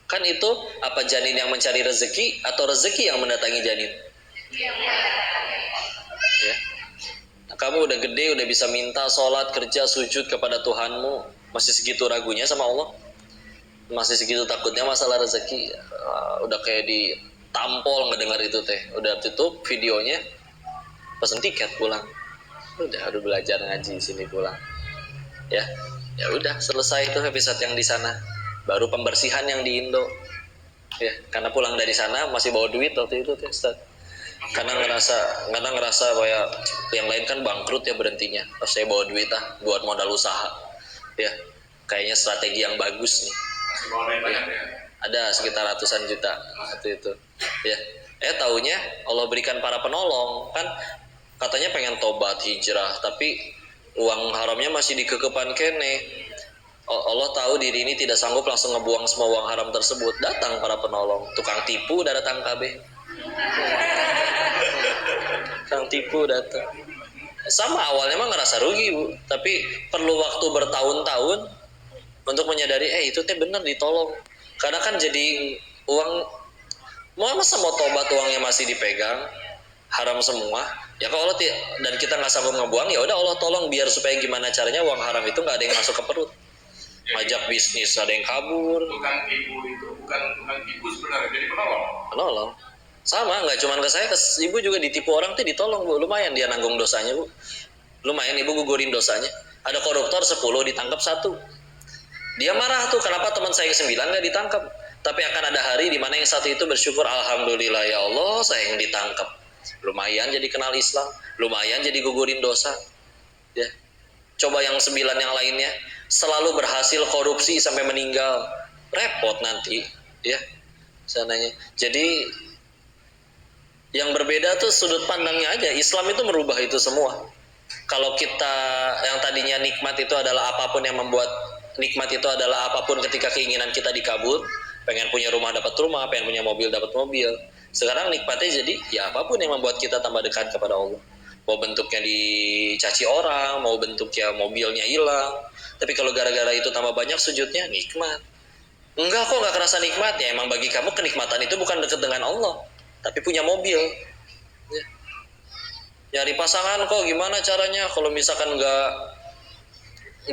Kan itu apa janin yang mencari rezeki atau rezeki yang mendatangi janin? Ya. Nah, kamu udah gede, udah bisa minta, sholat, kerja, sujud kepada Tuhanmu, masih segitu ragunya sama Allah, masih segitu takutnya masalah rezeki. Udah kayak ditampol ngedengar itu teh, udah tutup videonya, pesen tiket pulang. Udah belajar ngaji sini pulang. Ya udah selesai itu episode yang di sana. Baru pembersihan yang di Indo. Ya, karena pulang dari sana masih bawa duit waktu itu teh, Ustaz. Karena ngerasa kayak yang lain kan bangkrut ya berhentinya. Pas saya bawa duit buat modal usaha. Ya, kayaknya strategi yang bagus nih. Ya. Ada sekitar ratusan juta waktu itu. Ya, taunya Allah berikan para penolong, kan katanya pengen tobat hijrah, tapi uang haramnya masih dikekepan kene. Allah tahu diri ini tidak sanggup langsung ngebuang semua uang haram tersebut. Datang para penolong, tukang tipu udah datang KB. Tukang tipu datang. Sama awalnya mah ngerasa rugi Bu, tapi perlu waktu bertahun-tahun untuk menyadari itu teh bener ditolong. Karena kan jadi uang, masa mau tobat uangnya masih dipegang, haram semua. Ya kalau Allah dan kita nggak sanggup ngebuang, ya udah Allah tolong biar supaya gimana caranya uang haram itu nggak ada yang masuk ke perut. ngajak bisnis ada yang kabur. Bukan ibu itu, bukan ibu sebenarnya, jadi penolong. Penolong. Sama, nggak cuma ke saya, ke ibu juga ditipu orang tuh ditolong Bu. Lumayan dia nanggung dosanya Bu. Lumayan ibu gugurin dosanya. Ada koruptor 10 ditangkap 1. Dia marah tuh kenapa teman saya yang 9 nggak ditangkap. Tapi akan ada hari di mana yang 1 itu bersyukur, alhamdulillah ya Allah saya yang ditangkap. Lumayan jadi kenal Islam, lumayan jadi gugurin dosa. Ya. Coba yang 9 yang lainnya selalu berhasil korupsi sampai meninggal, repot nanti, ya sananya. Jadi yang berbeda tuh sudut pandangnya aja. Islam itu merubah itu semua. Kalau kita yang tadinya nikmat itu adalah apapun yang membuat nikmat itu adalah apapun ketika keinginan kita dikabul, pengen punya rumah dapat rumah, pengen punya mobil dapat mobil. Sekarang nikmatnya jadi ya apapun yang membuat kita tambah dekat kepada Allah. Mau bentuknya dicaci orang, mau bentuknya mobilnya hilang. Tapi kalau gara-gara itu tambah banyak sujudnya, nikmat. Enggak kok, nggak kerasa nikmat. Ya emang bagi kamu kenikmatan itu bukan dekat dengan Allah, tapi punya mobil. Ya. Nyari pasangan kok gimana caranya? Kalau misalkan nggak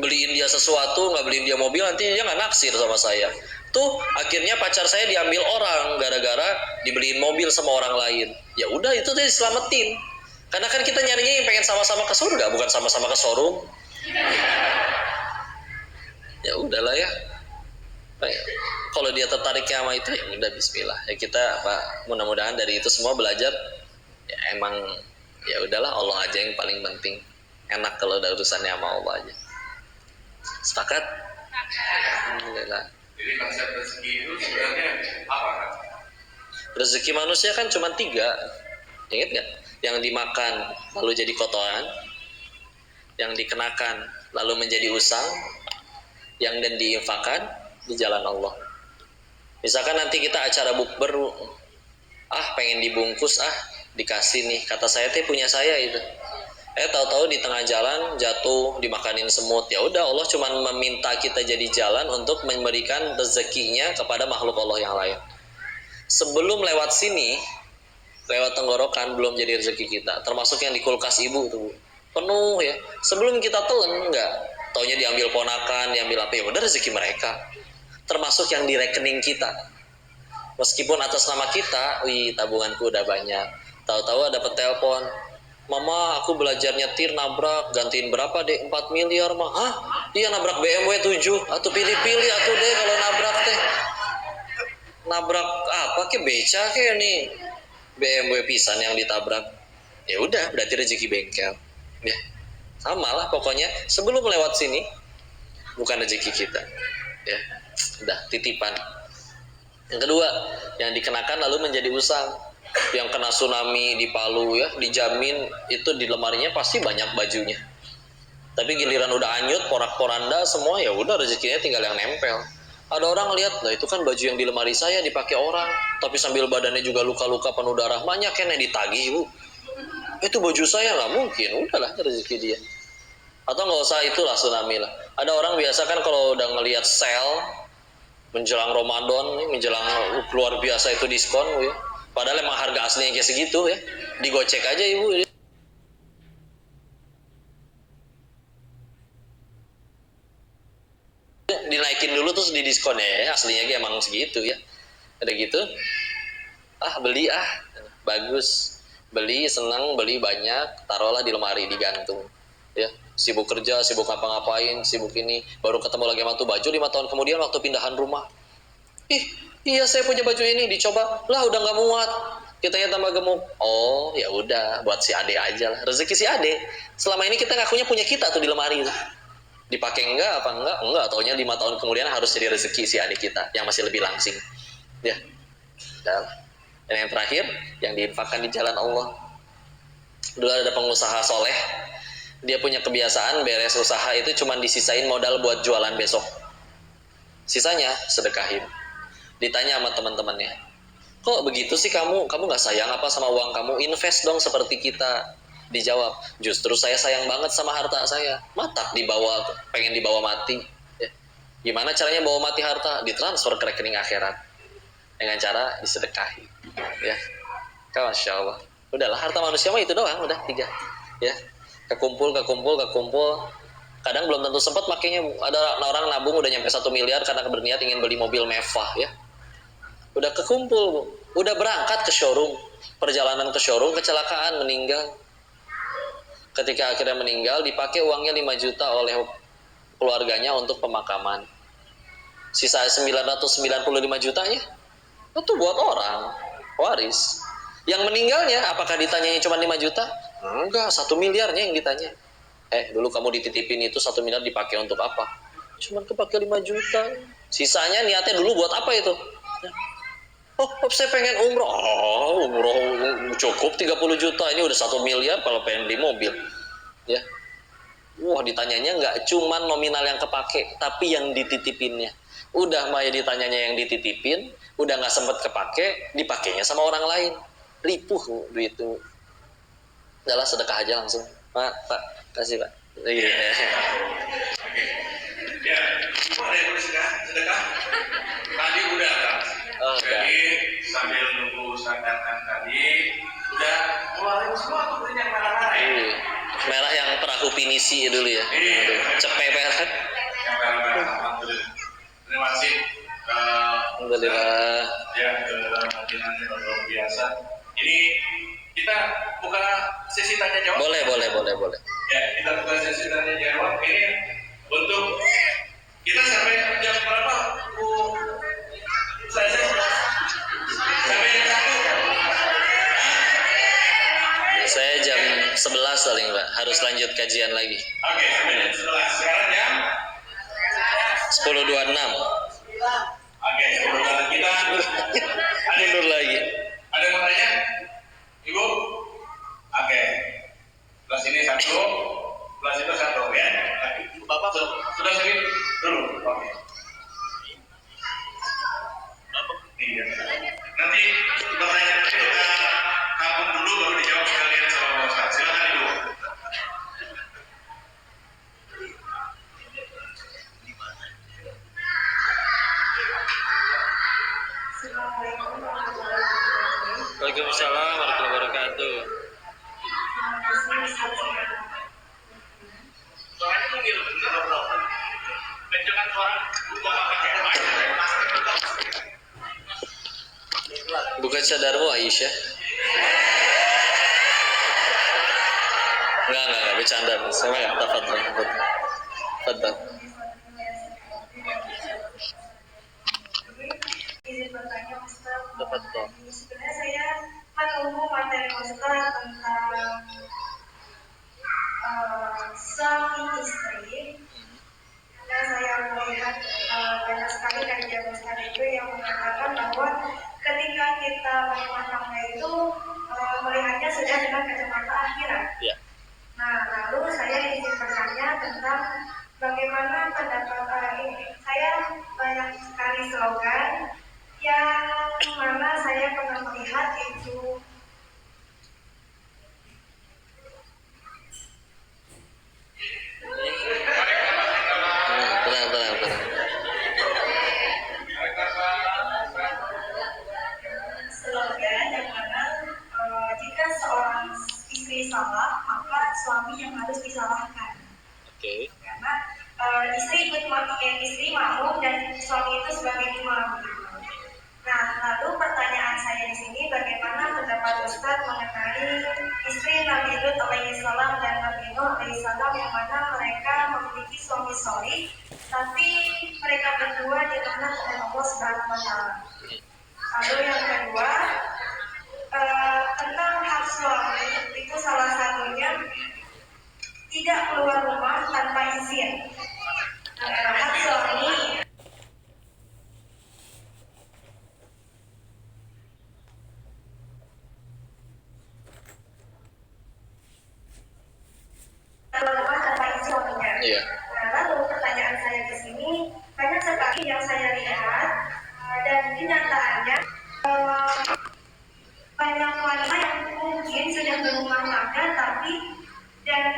beliin dia sesuatu, nggak beliin dia mobil, nanti dia nggak naksir sama saya. Tuh akhirnya pacar saya diambil orang gara-gara dibeliin mobil sama orang lain. Ya udah itu tuh diselamatin. Karena kan kita nyarinya yang pengen sama-sama ke surga, bukan sama-sama ke showroom. Ya udahlah ya. Kalau dia tertarik sama itu ya udah bismillah. Ya kita mudah-mudahan dari itu semua belajar. Ya emang ya udahlah Allah aja yang paling penting. Enak kalau ada urusannya sama Allah aja. Sepakat? Alhamdulillah. Jadi konsep rezeki itu sebenarnya apa kan? Rezeki manusia kan cuma 3. Ingat nggak? Yang dimakan lalu jadi kotoran, yang dikenakan lalu menjadi usang, yang dan diinfakkan di jalan Allah. Misalkan nanti kita acara bukber, pengen dibungkus, dikasih nih, kata saya teh punya saya itu. Tahu-tahu di tengah jalan jatuh dimakanin semut. Ya udah Allah cuma meminta kita jadi jalan untuk memberikan rezekinya kepada makhluk Allah yang lain. Sebelum lewat sini, lewat tenggorokan belum jadi rezeki kita. Termasuk yang di kulkas ibu tuh penuh ya. Sebelum kita telan enggak, taunya diambil ponakan, diambil apa, ya udah rezeki mereka. Termasuk yang di rekening kita. Meskipun atas nama kita, tabunganku udah banyak. Tahu-tahu dapat telepon, Mama aku belajar nyetir nabrak, gantiin berapa deh? 4 miliar mah. Iya nabrak BMW 7. Atuh pilih-pilih atuh deh kalau nabrak teh. Nabrak apa ke beca ke nih? BMW pisan yang ditabrak. Ya udah berarti rezeki bengkel. Ya. Sama lah pokoknya sebelum lewat sini bukan rezeki kita. Ya. Udah titipan. Yang kedua, yang dikenakan lalu menjadi usang. Yang kena tsunami di Palu ya, dijamin itu di lemarinya pasti banyak bajunya. Tapi giliran udah anyut, porak-poranda semua, ya udah rezekinya tinggal yang nempel. Ada orang lihat, lah itu kan baju yang di lemari saya dipakai orang, tapi sambil badannya juga luka-luka penuh darah, banyak yang ditagih Bu. Itu baju saya nggak mungkin, udahlah rezeki dia. Atau nggak usah itulah tsunami lah. Ada orang biasa kan kalau udah ngelihat sale menjelang Ramadan, menjelang luar biasa itu diskon, ya. Padahal emang harga aslinya kayak segitu ya, digocek aja ibu. Dinaikin dulu terus didiskon ya, aslinya emang segitu ya. Ada gitu, beli bagus, beli senang, beli banyak, taruhlah di lemari digantung. Ya, sibuk kerja, sibuk ngapa-ngapain, sibuk ini, baru ketemu lagi sama tuh baju 5 tahun kemudian waktu pindahan rumah. Iya saya punya baju ini, dicoba lah udah nggak muat, kitanya tambah gemuk. Oh ya udah buat si ade aja lah, rezeki si ade. Selama ini kita ngakunya punya kita tuh di lemari tuh. Dipakai enggak apa enggak, taunya 5 tahun kemudian harus jadi rezeki si adik kita yang masih lebih langsing ya. Dan yang terakhir yang diinfakkan di jalan Allah. Dulu ada pengusaha soleh, dia punya kebiasaan beres usaha itu cuma disisain modal buat jualan besok, sisanya sedekahin. Ditanya sama teman-temannya, kok begitu sih kamu nggak sayang apa sama uang kamu, invest dong seperti kita. Dijawab, justru saya sayang banget sama harta saya. Matak dibawa, pengen dibawa mati ya. Gimana caranya bawa mati harta? Ditransfer ke rekening akhirat dengan cara disedekahi ya. Masya Allah, udahlah harta manusia mah itu doang, udah 3 ya. Kekumpul Kadang belum tentu sempat makanya. Ada orang nabung udah nyampe 1 miliar karena berniat ingin beli mobil mewah ya. Udah kekumpul, Bu. Udah berangkat ke showroom. Perjalanan ke showroom, kecelakaan, meninggal. Ketika akhirnya meninggal, dipakai uangnya 5 juta oleh keluarganya untuk pemakaman. Sisa 995 jutanya itu buat orang waris. Yang meninggalnya apakah ditanyanya cuma 5 juta? Enggak, 1 miliarnya yang ditanya. Dulu kamu dititipin itu 1 miliar dipakai untuk apa? Cuman kepake 5 juta. Sisanya niatnya dulu buat apa itu? Oh, saya pengen umroh. Oh, umroh cukup 30 juta. Ini udah 1 miliar kalau pengen beli mobil. Ya. Wah, ditanyanya nggak cuman nominal yang kepake, tapi yang dititipinnya. Udah Maya ditanyanya yang dititipin, udah nggak sempet kepake, dipakainya sama orang lain. Ripuh duit itu. Udahlah, sedekah aja langsung. Pak, kasih Pak. Iya. Oke. Ya, itu ada yang sedekah. Tadi udah kan. Oh, jadi sambil nunggu sadaqah tadi udah keluarin semua tuh yang merah-merah ya. Merah yang perahu pinisi dulu ya. Cepet merah. Yang merah-merah. Alhamdulillah. Terima kasih. Alhamdulillah. Ya, hadirannya luar biasa. Ini kita buka sesi tanya jawab. Boleh. Ya, kita buka sesi tanya jawab. Ini untuk kita sampai jam berapa? Sampai jam 1. Saya jam 11 paling Pak, harus lanjut kajian lagi. Oke, sampai jam 11. Sekarang jam 10.26. Oke, 10 kita Mundur lagi. ada yang mau tanya? Ibu? Oke. Kelas ini 1, kelas itu 1 ya. Bapak sudah sering dulu. Oke. Iya. Nanti pertanyaan kita kabung dulu baru dijawab sekalian sama Pak Ustaz. Silakan Ibu. Waalaikumsalam warahmatullahi wabarakatuh. Soalnya mungkin benar bro. Benjokan suara buka pakai Bukan sadarmu Aisyah. Enggak, bercanda. Sama enggak? Tafadhol. Izin bertanya Ustaz, Tafadhol. sebenarnya saya kan umum materi Ustaz tentang suami istri. Karena saya melihat banyak sekali kajian Ustaz itu yang mengatakan bahwa ketika kita berumah tangga itu melihatnya sudah dengan kacamata akhirat. Ya. Nah, lalu saya ingin bertanya tentang bagaimana pendapat ini. Saya banyak sekali slogan yang mana saya pernah melihat itu Tenang. slogan yang mana jika seorang istri salah, maka suami yang harus disalahkan. Oke. Karena istri makmum dan suami itu sebagai imam. Nah, lalu pertanyaan saya di sini, bagaimana pendapat Ustadz mengenai istri Nabi Lut alaihissalam dan Nabi Nuh alaihissalam yang mana mereka memiliki suami solih, tapi mereka berdua dilaknat oleh Allah Subhanahu Wa Taala. Lalu yang kedua, tentang hak suami itu salah satunya tidak keluar rumah tanpa izin. Hak suami keluar rumah tanpa izin suaminya. Iya. Nah, lalu pertanyaan saya di sini, banyak sekali yang saya lihat dan kenyataannya banyak wanita yang mungkin sudah berumah tangga tapi dan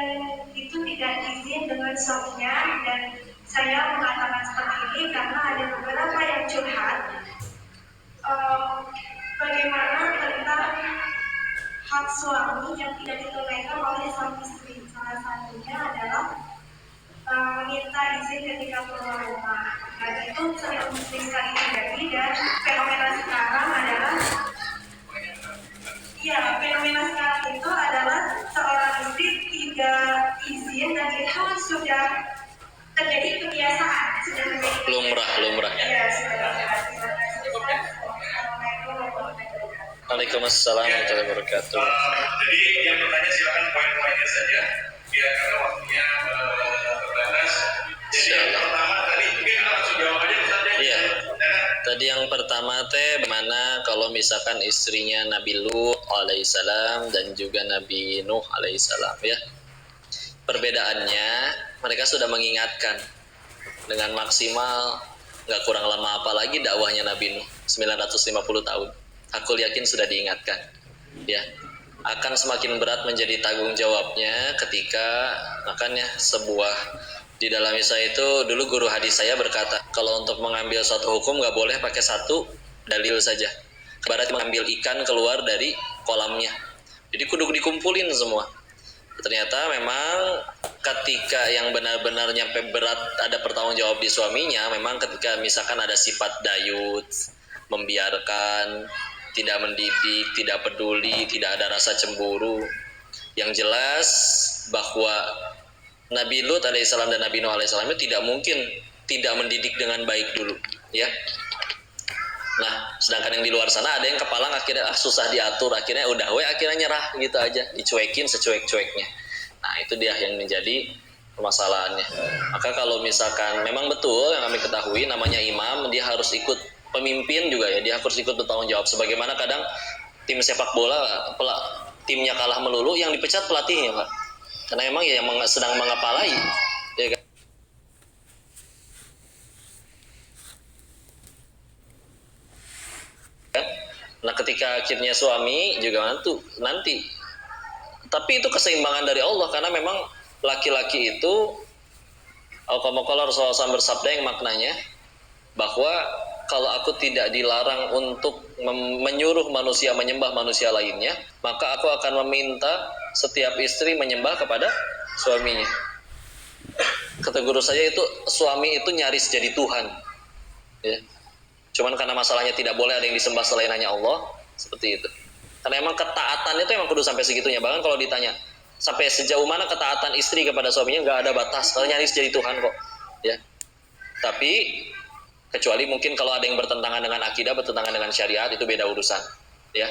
itu tidak izin dengan suaminya, dan saya mengatakan seperti ini karena ada beberapa yang curhat bagaimana tentang hak suami yang tidak ditunaikan oleh sang istri. Salah satunya adalah meminta izin ketika keluar rumah. Dan itu sering sekali terjadi dan fenomena sekarang adalah fenomena sekarang itu adalah seorang istri tidak izin dan itu sudah terjadi kebiasaan, sudah menjadi lumrah. Ya, sudah. Waalaikumsalam warahmatullahi wabarakatuh. Jadi yang bertanya silakan poin-poinnya saja, biar karena waktunya terbatas. Jadi yang pertama tadi mungkin langsung jawab aja Ustaz ya. Iya. Tadi yang pertama bagaimana kalau misalkan istrinya Nabi Lut alaihissalam dan juga Nabi Nuh alaihissalam ya. Perbedaannya mereka sudah mengingatkan dengan maksimal, nggak kurang lama apalagi dakwahnya Nabi Nuh 950 tahun. Aku yakin sudah diingatkan ya, akan semakin berat menjadi tanggung jawabnya ketika makanya sebuah di dalam Isa itu dulu guru hadis saya berkata kalau untuk mengambil suatu hukum nggak boleh pakai satu dalil saja, ibarat mengambil ikan keluar dari kolamnya, jadi kudu dikumpulin semua. Ternyata memang ketika yang benar-benar nyampe berat ada pertanggung jawab di suaminya, memang ketika misalkan ada sifat dayut, membiarkan, tidak mendidik, tidak peduli, tidak ada rasa cemburu. Yang jelas bahwa Nabi Lut alaihissalam dan Nabi Nuh alaihissalam itu tidak mungkin tidak mendidik dengan baik dulu, ya. Nah, sedangkan yang di luar sana ada yang kepalang akhirnya susah diatur, akhirnya udah akhirnya nyerah gitu aja, dicuekin secuek-cueknya. Nah, itu dia yang menjadi permasalahannya. Maka kalau misalkan memang betul yang kami ketahui namanya imam, dia harus ikut pemimpin juga ya, dia harus ikut bertanggung jawab. Sebagaimana kadang tim sepak bola timnya kalah melulu, yang dipecat pelatihnya Pak, karena emang ya yang sedang mengapalai ya kan? Nah ketika akhirnya suami juga nanti tapi itu keseimbangan dari Allah, karena memang laki-laki itu Rasulullah SAW bersabda yang maknanya bahwa kalau aku tidak dilarang untuk menyuruh manusia menyembah manusia lainnya, maka aku akan meminta setiap istri menyembah kepada suaminya. Kata guru saya itu suami itu nyaris jadi Tuhan ya. Cuman karena masalahnya tidak boleh ada yang disembah selain hanya Allah, seperti itu. Karena emang ketaatan itu emang kudu sampai segitunya. Bahkan kalau ditanya sampai sejauh mana ketaatan istri kepada suaminya, nggak ada batas. Kalau nyaris jadi Tuhan kok ya. Tapi kecuali mungkin kalau ada yang bertentangan dengan akidah, bertentangan dengan syariat, itu beda urusan ya.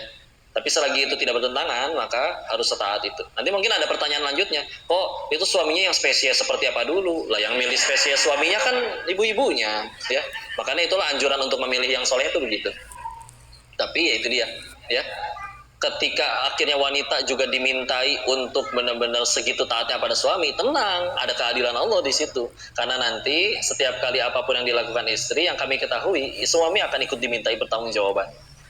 Tapi selagi itu tidak bertentangan, maka harus setaat itu. Nanti mungkin ada pertanyaan lanjutnya, kok itu suaminya yang spesies seperti apa dulu? Lah yang milih spesies suaminya kan ibu-ibunya ya. Makanya itulah anjuran untuk memilih yang soleh itu begitu. Tapi ya itu dia ya, ketika akhirnya wanita juga dimintai untuk benar-benar segitu taatnya pada suami, tenang, ada keadilan Allah di situ. Karena nanti setiap kali apapun yang dilakukan istri, yang kami ketahui, suami akan ikut dimintai pertanggungjawaban.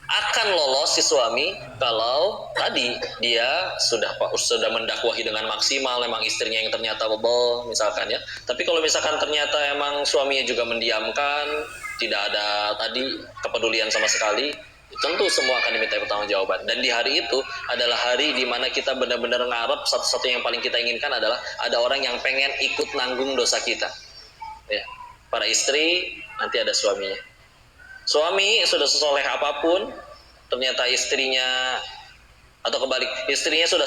Akan lolos si suami kalau tadi dia sudah mendakwahi dengan maksimal, memang istrinya yang ternyata bebel misalkan ya. Tapi kalau misalkan ternyata emang suaminya juga mendiamkan, tidak ada tadi kepedulian sama sekali, tentu semua akan diminta pertanggungjawaban. Dan di hari itu adalah hari di mana kita benar-benar ngarep, satu-satu yang paling kita inginkan adalah ada orang yang pengen ikut nanggung dosa kita ya. Para istri, nanti ada suaminya. Suami sudah sesoleh apapun, ternyata istrinya atau kebalik, istrinya sudah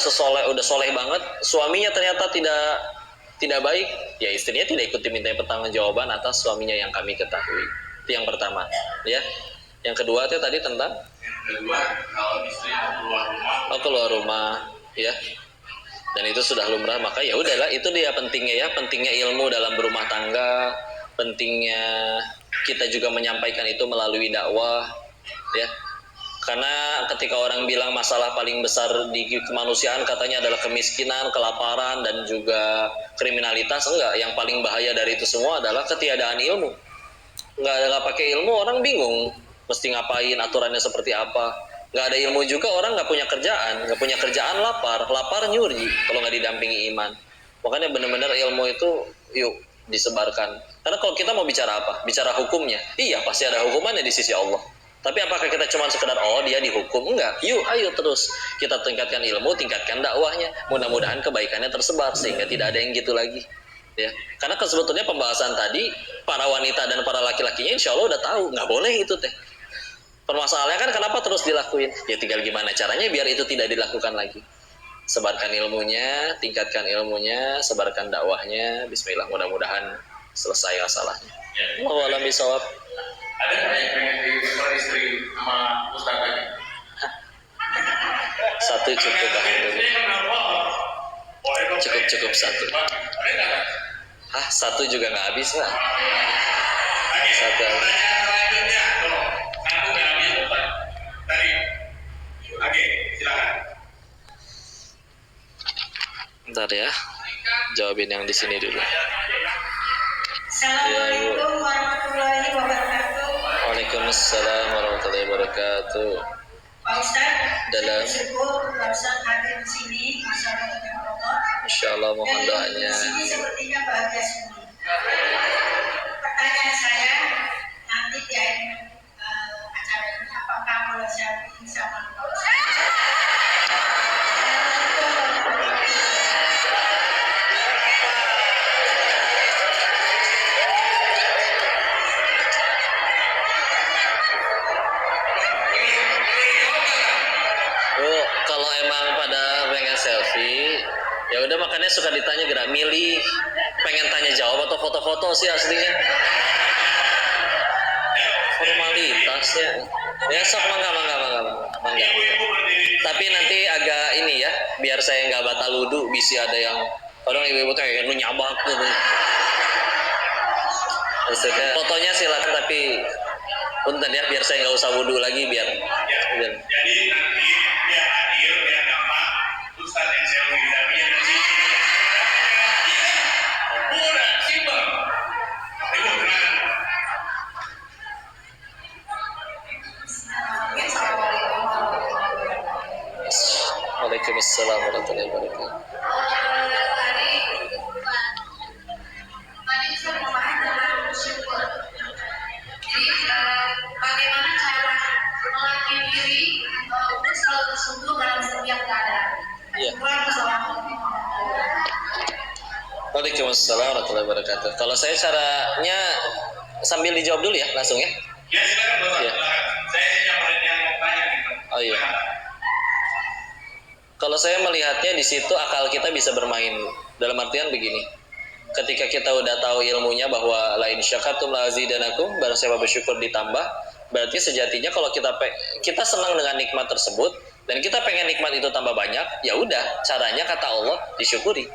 soleh banget, suaminya ternyata tidak baik, ya istrinya tidak ikut diminta pertanggungjawaban atas suaminya yang kami ketahui. Itu yang pertama ya. Yang kedua itu tadi tentang kalau istri mau keluar rumah ya, dan itu sudah lumrah, maka ya udahlah, itu dia pentingnya ya, pentingnya ilmu dalam berumah tangga, pentingnya kita juga menyampaikan itu melalui dakwah ya. Karena ketika orang bilang masalah paling besar di kemanusiaan katanya adalah kemiskinan, kelaparan, dan juga kriminalitas, enggak, yang paling bahaya dari itu semua adalah ketiadaan ilmu. Nggak pakai ilmu orang bingung mesti ngapain, aturannya seperti apa. Nggak ada ilmu juga orang nggak punya kerjaan lapar nyuri kalau nggak didampingi iman. Makanya benar-benar ilmu itu yuk disebarkan. Karena kalau kita mau bicara apa? Bicara hukumnya. Iya, pasti ada hukumannya di sisi Allah. Tapi apakah kita cuma sekedar dia dihukum? Enggak. Yuk, ayo terus kita tingkatkan ilmu, tingkatkan dakwahnya. Mudah-mudahan kebaikannya tersebar sehingga tidak ada yang gitu lagi. Ya, karena sebetulnya pembahasan tadi para wanita dan para laki-lakinya insya Allah udah tahu nggak boleh itu teh. Permasalahannya kan kenapa terus dilakuin? Ya tinggal gimana caranya biar itu tidak dilakukan lagi. Sebarkan ilmunya, tingkatkan ilmunya, sebarkan dakwahnya. Bismillah, mudah-mudahan selesai masalahnya. Ya. Wallahu a'lam bishawab. Ada nggak yang pengen istri sama Ustaz lagi? Satu cukup, cukup satu. Ada nggak? Satu juga nggak habis lah. Oke, Satu. pertanyaan selanjutnya. Tuh, satu nggak habis, Ustaz. Tadi. Oke, silakan. Bentar ya, jawabin yang di sini dulu. Assalamualaikum warahmatullahi wabarakatuh. Waalaikumsalam warahmatullahi wabarakatuh. Pak Ustaz, Dalam. saya bersyukur Pak Ustaz hadir di sini, masyarakat yang Allah. Insya Allah mohon Dan doanya. di sini sepertinya bahagia semua. Pertanyaan saya, nanti di akhir acara ini apakah mulai Syafi'i sama Pak Ustaz? Kalau emang pada pengen selfie, ya udah makanya suka ditanya gerak milih, pengen tanya jawab atau foto-foto sih aslinya. Formalitasnya. Ya sok mangga. Ibu-ibu berdiri. Tapi nanti agak ini ya, biar saya nggak batal wudu, bisa ada yang kadang ibu-ibu kayak lu nyabak gitu. Maksudnya fotonya silakan tapi punten ya, biar saya nggak usah wudu lagi biar. Ya, jadi nanti dia hadir, dia gampang. Ustaz yang selfie, tapi yang di sini. Mudah, simpel. Ibu, kenalkan. Waalaikumsalam warahmatullahi wabarakatuh. Tadi saya membahas tentang bersyukur. Jadi bagaimana cara melatih diri untuk selalu bersyukur dalam setiap keadaan. Iya. Assalamualaikum. Waalaikumsalam warahmatullahi wabarakatuh. Kalau saya caranya sambil dijawab dulu ya, langsung ya. Ya, silakan, Bapak. Iya. Silakan. Saya punya murid yang mau tanya gitu. Oh iya. Kalau saya melihatnya di situ akal kita bisa bermain. Dalam artian begini. Ketika kita udah tahu ilmunya bahwa la in syakartum la azidanakum, barang siapa bersyukur ditambah, berarti sejatinya kalau kita senang dengan nikmat tersebut dan kita pengen nikmat itu tambah banyak, ya udah, caranya kata Allah disyukuri.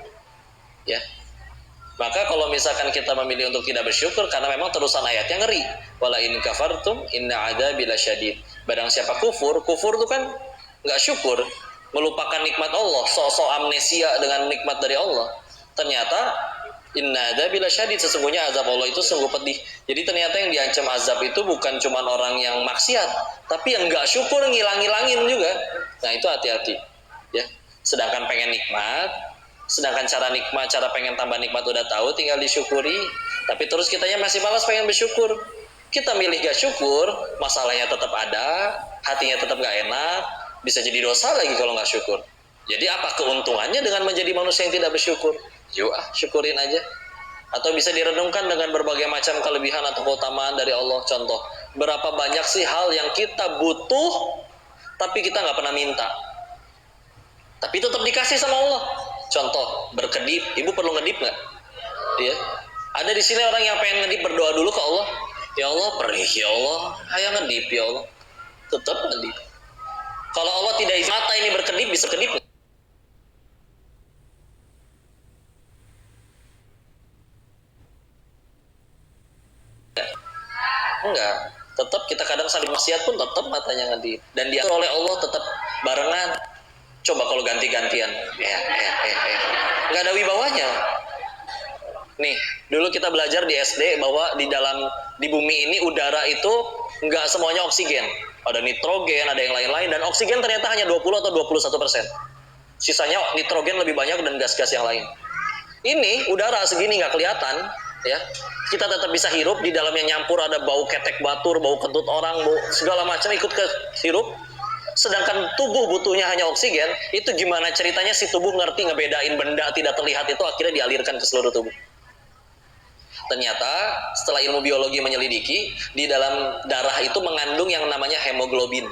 Ya. Maka kalau misalkan kita memilih untuk tidak bersyukur karena memang terusan ayatnya ngeri. Wala in kafartum inna adzabi lasyadid. Barang siapa kufur itu kan enggak syukur, melupakan nikmat Allah, sok-sok amnesia dengan nikmat dari Allah. Ternyata inna adzabi lasyadid, sesungguhnya azab Allah itu sungguh pedih. Jadi ternyata yang diancam azab itu bukan cuma orang yang maksiat, tapi yang enggak syukur ngilang-ngilangin juga. Nah, itu hati-hati. Ya. Sedangkan pengen nikmat, sedangkan cara pengen tambah nikmat udah tahu, tinggal disyukuri. Tapi terus kitanya masih malas pengen bersyukur. Kita milih gak syukur, masalahnya tetap ada, hatinya tetap gak enak, bisa jadi dosa lagi kalau gak syukur. Jadi apa keuntungannya dengan menjadi manusia yang tidak bersyukur? Yuk syukurin aja. Atau bisa direnungkan dengan berbagai macam kelebihan atau keutamaan dari Allah. Contoh, berapa banyak sih hal yang kita butuh tapi kita gak pernah minta, tapi tetap dikasih sama Allah. Contoh, berkedip. Ibu perlu ngedip nggak? Ya. Ada di sini orang yang pengen ngedip, berdoa dulu ke Allah. Ya Allah, perih ya Allah, ayo ngedip ya Allah. Tetap ngedip. Kalau Allah tidak izin mata ini berkedip, bisa kedip nggak? Enggak. Tetap kita kadang sambil maksiat pun tetap matanya ngedip. Dan diatur oleh Allah tetap barengan. Coba kalau ganti-gantian, nggak ada wibawanya. Nih, dulu kita belajar di SD bahwa di bumi ini udara itu nggak semuanya oksigen. Ada nitrogen, ada yang lain-lain, dan oksigen ternyata hanya 20 atau 21%. Sisanya nitrogen lebih banyak dan gas-gas yang lain. Ini udara segini nggak kelihatan, ya. Kita tetap bisa hirup, di dalamnya nyampur ada bau ketek batur, bau kentut orang, bau segala macam ikut ke hirup. Sedangkan tubuh butuhnya hanya oksigen, itu gimana ceritanya si tubuh ngerti ngebedain benda tidak terlihat itu akhirnya dialirkan ke seluruh tubuh. Ternyata setelah ilmu biologi menyelidiki, di dalam darah itu mengandung yang namanya hemoglobin.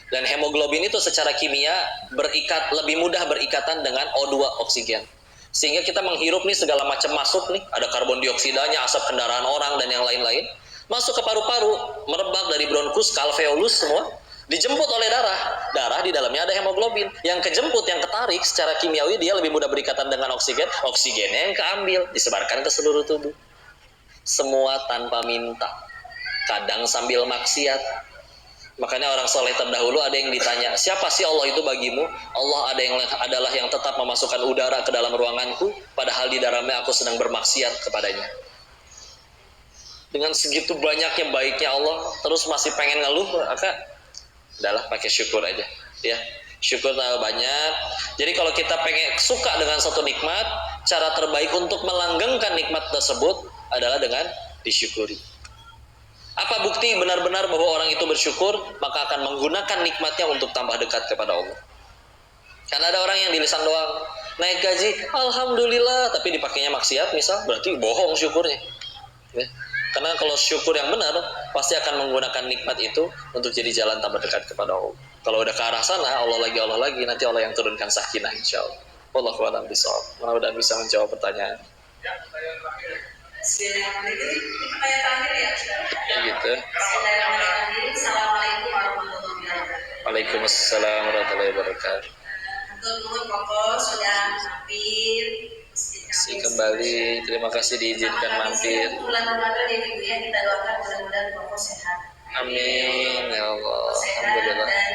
Dan hemoglobin itu secara kimia lebih mudah berikatan dengan O2 oksigen. Sehingga kita menghirup nih segala macam masuk nih, ada karbon dioksidanya, asap kendaraan orang dan yang lain-lain, masuk ke paru-paru, merebak dari bronkus ke alveolus semua, dijemput oleh darah. Darah di dalamnya ada hemoglobin. Yang kejemput, yang ketarik secara kimiawi dia lebih mudah berikatan dengan oksigen. Oksigennya yang keambil, disebarkan ke seluruh tubuh. Semua tanpa minta. Kadang sambil maksiat. Makanya orang soleh terdahulu ada yang ditanya, siapa sih Allah itu bagimu? Allah adalah yang tetap memasukkan udara ke dalam ruanganku, padahal di dalamnya aku sedang bermaksiat kepadanya. Dengan segitu banyaknya baiknya Allah, terus masih pengen ngeluh, maka udahlah pakai syukur aja, ya. Syukur banyak. Jadi kalau kita pengen suka dengan satu nikmat, cara terbaik untuk melanggengkan nikmat tersebut adalah dengan disyukuri. Apa bukti benar-benar bahwa orang itu bersyukur? Maka akan menggunakan nikmatnya untuk tambah dekat kepada Allah. Karena ada orang yang di lisan doang, naik gaji, alhamdulillah, tapi dipakainya maksiat misal, berarti bohong syukurnya. Ya. Karena kalau syukur yang benar, pasti akan menggunakan nikmat itu untuk jadi jalan tambah dekat kepada Allah. Kalau udah ke arah sana, Allah lagi, nanti Allah yang turunkan sakinah insya Allah. Wallahu a'lam bishawab. Mudah-mudahan bisa menjawab pertanyaan. Ya, pertanyaan terakhir. Bismillahirrahmanirrahim. Ini pertanyaan terakhir ya. Ya gitu. Bismillahirrahmanirrahim. Assalamualaikum warahmatullahi wabarakatuh. Waalaikumsalam warahmatullahi wabarakatuh. Untuk nuhun pokok sudah mampir. Si kembali, terima kasih diizinkan mampir. Bulan Ramadan ya Ibu ya, kita doakan mudah-mudahan pokok sehat. Amin ya Allah. Sehat Alhamdulillah. dan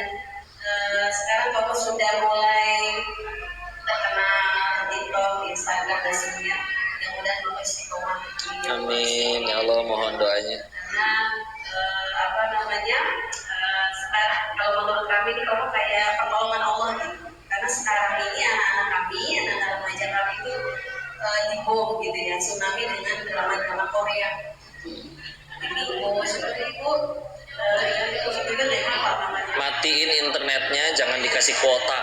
sekarang pokok sudah mulai terkenal di TikTok, di Instagram dan sebagainya. Mudah-mudahan pokok istiqomah. Amin ya Allah, mohon doanya. Karena sekarang kalau menurut kami ini pokok kayak pertolongan Allah gitu. Karena sekarang ini anak-anak remaja kami itu dibom gitu ya, tsunami dengan drama-drama Korea. Dibom seperti itu, itu kan dari apa namanya? Matiin internetnya, jangan dikasih kuota.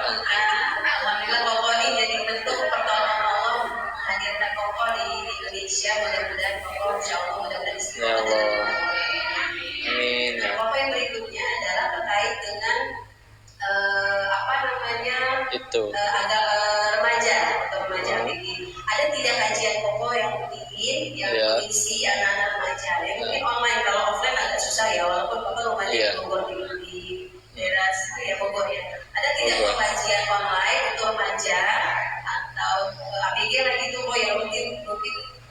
Alhamdulillah pokok ini jadi bentuk pertolongan Allah hadirkan pokok di Indonesia. Mudah-mudahan pokok insya Allah mudah-mudahan Ya istiqomah. Allah. Amin. Nah, pokok yang berikutnya adalah terkait dengan Itu. agak remaja atau remaja tinggi. Ada tidak kajian pokok yang rutin yang berisi anak-anak remaja? Ya mungkin online, kalau offline agak susah ya, walaupun pokok rumahnya di Bogor, di daerah situ ya Bogor ya. Ada tidak kajian online untuk remaja atau ABG lagi tuh kok yang rutin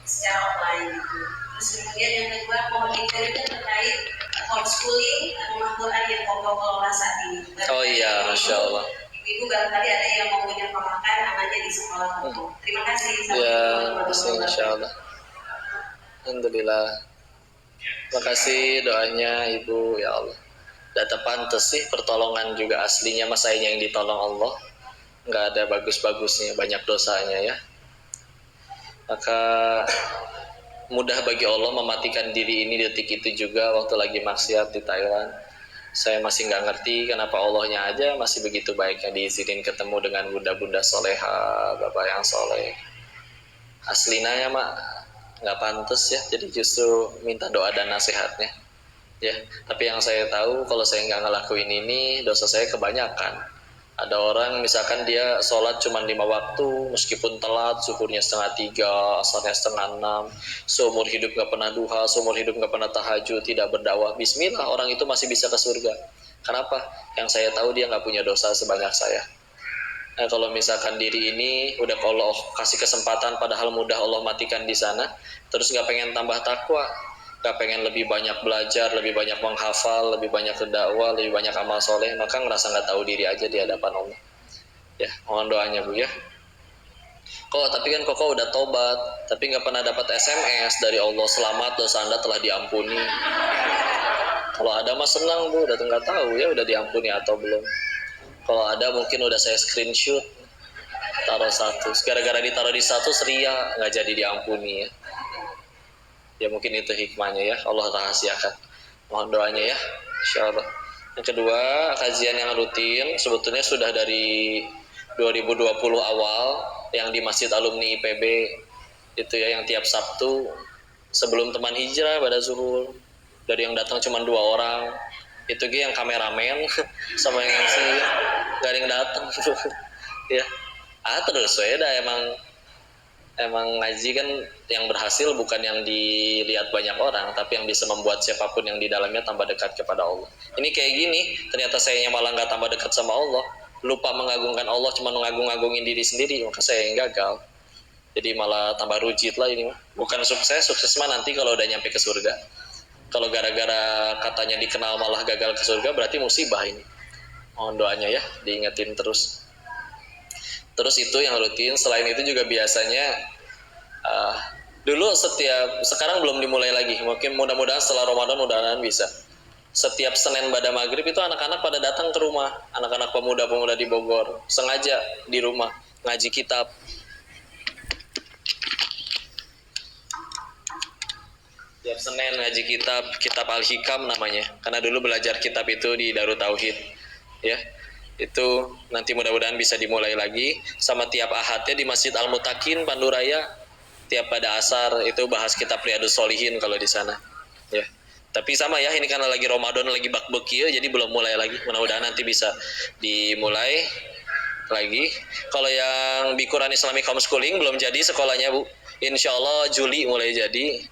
secara online gitu. Terus kemudian yang kedua mohon itu terkait homeschooling rumah Quran yang pokok kelola saat ini. Oh iya, Masya Allah. Ibu barangkali ada yang mau menyekolahkan anaknya di sekolah. Terima kasih. Ya, Masya Allah. Alhamdulillah. Terima kasih doanya Ibu, ya Allah. Data pantas sih, pertolongan juga aslinya mas saya yang ditolong Allah. Nggak ada bagus-bagusnya, banyak dosanya ya. Maka mudah bagi Allah mematikan diri ini detik itu juga waktu lagi maksiat di Thailand. Saya masih nggak ngerti kenapa Allahnya aja masih begitu baiknya diizinin ketemu dengan bunda-bunda soleha, bapak yang soleh. Aslinya mak nggak pantas ya, jadi justru minta doa dan nasihatnya. Ya, tapi yang saya tahu kalau saya nggak ngelakuin ini, dosa saya kebanyakan. Ada orang misalkan dia sholat cuma 5 waktu, meskipun telat, zuhurnya 2:30, asarnya 5:30, seumur hidup nggak pernah duha, seumur hidup nggak pernah tahajud, tidak berdakwah. Bismillah, orang itu masih bisa ke surga. Kenapa? Yang saya tahu dia nggak punya dosa sebanyak saya. Nah, kalau misalkan diri ini udah kalau kasih kesempatan, padahal mudah Allah matikan di sana, terus nggak pengen tambah takwa, nggak pengen lebih banyak belajar, lebih banyak menghafal, lebih banyak berdakwah, lebih banyak amal soleh, maka ngerasa nggak tahu diri aja di hadapan Allah. Ya, mohon doanya Bu ya. Tapi kan Koko udah tobat, tapi nggak pernah dapat SMS dari Allah, selamat dosa Anda telah diampuni. Kalau ada mah senang Bu, udah nggak tahu ya udah diampuni atau belum. Kalau ada mungkin udah saya screenshot, taruh status. Gara-gara ditaruh di status ria, nggak jadi diampuni ya. Ya mungkin itu hikmahnya ya, Allah rahasiakan. Mohon doanya ya, insya Allah. Yang kedua, kajian yang rutin sebetulnya sudah dari 2020 awal yang di Masjid Alumni IPB itu ya, yang tiap Sabtu sebelum teman hijrah pada zuhur, dari yang datang cuma 2 orang, itu yang kameramen sama yang MC gak ada yang datang ya. Terus emang ngaji kan yang berhasil bukan yang dilihat banyak orang, tapi yang bisa membuat siapapun yang di dalamnya tambah dekat kepada Allah. Ini kayak gini, ternyata sayanya malah gak tambah dekat sama Allah, lupa mengagungkan Allah, cuma mengagung-agungin diri sendiri, maka saya yang gagal. Jadi malah tambah rujit lah ini mah. Bukan sukses mah nanti kalau udah nyampe ke surga. Kalau gara-gara katanya dikenal malah gagal ke surga, berarti musibah ini. Mohon doanya ya, diingetin terus. Terus itu yang rutin. Selain itu juga biasanya dulu sekarang belum dimulai lagi. Mungkin mudah-mudahan setelah Ramadan mudah-mudahan bisa. Setiap Senin pada maghrib itu anak-anak pada datang ke rumah. Anak-anak pemuda-pemuda di Bogor sengaja di rumah ngaji kitab. Setiap Senin ngaji kitab Al-Hikam namanya. Karena dulu belajar kitab itu di Darut Tauhid. Ya. Itu nanti mudah-mudahan bisa dimulai lagi. Sama tiap ahadnya di Masjid Al-Mutakin Panduraya, tiap pada asar itu bahas kitab Riyadus Sholihin kalau di sana ya. Tapi sama ya, ini karena lagi Ramadan, lagi bakbeki ya, jadi belum mulai lagi. Mudah-mudahan nanti bisa dimulai lagi. Kalau yang Bikuran Islamic Homeschooling belum jadi sekolahnya Bu, insya Allah Juli mulai jadi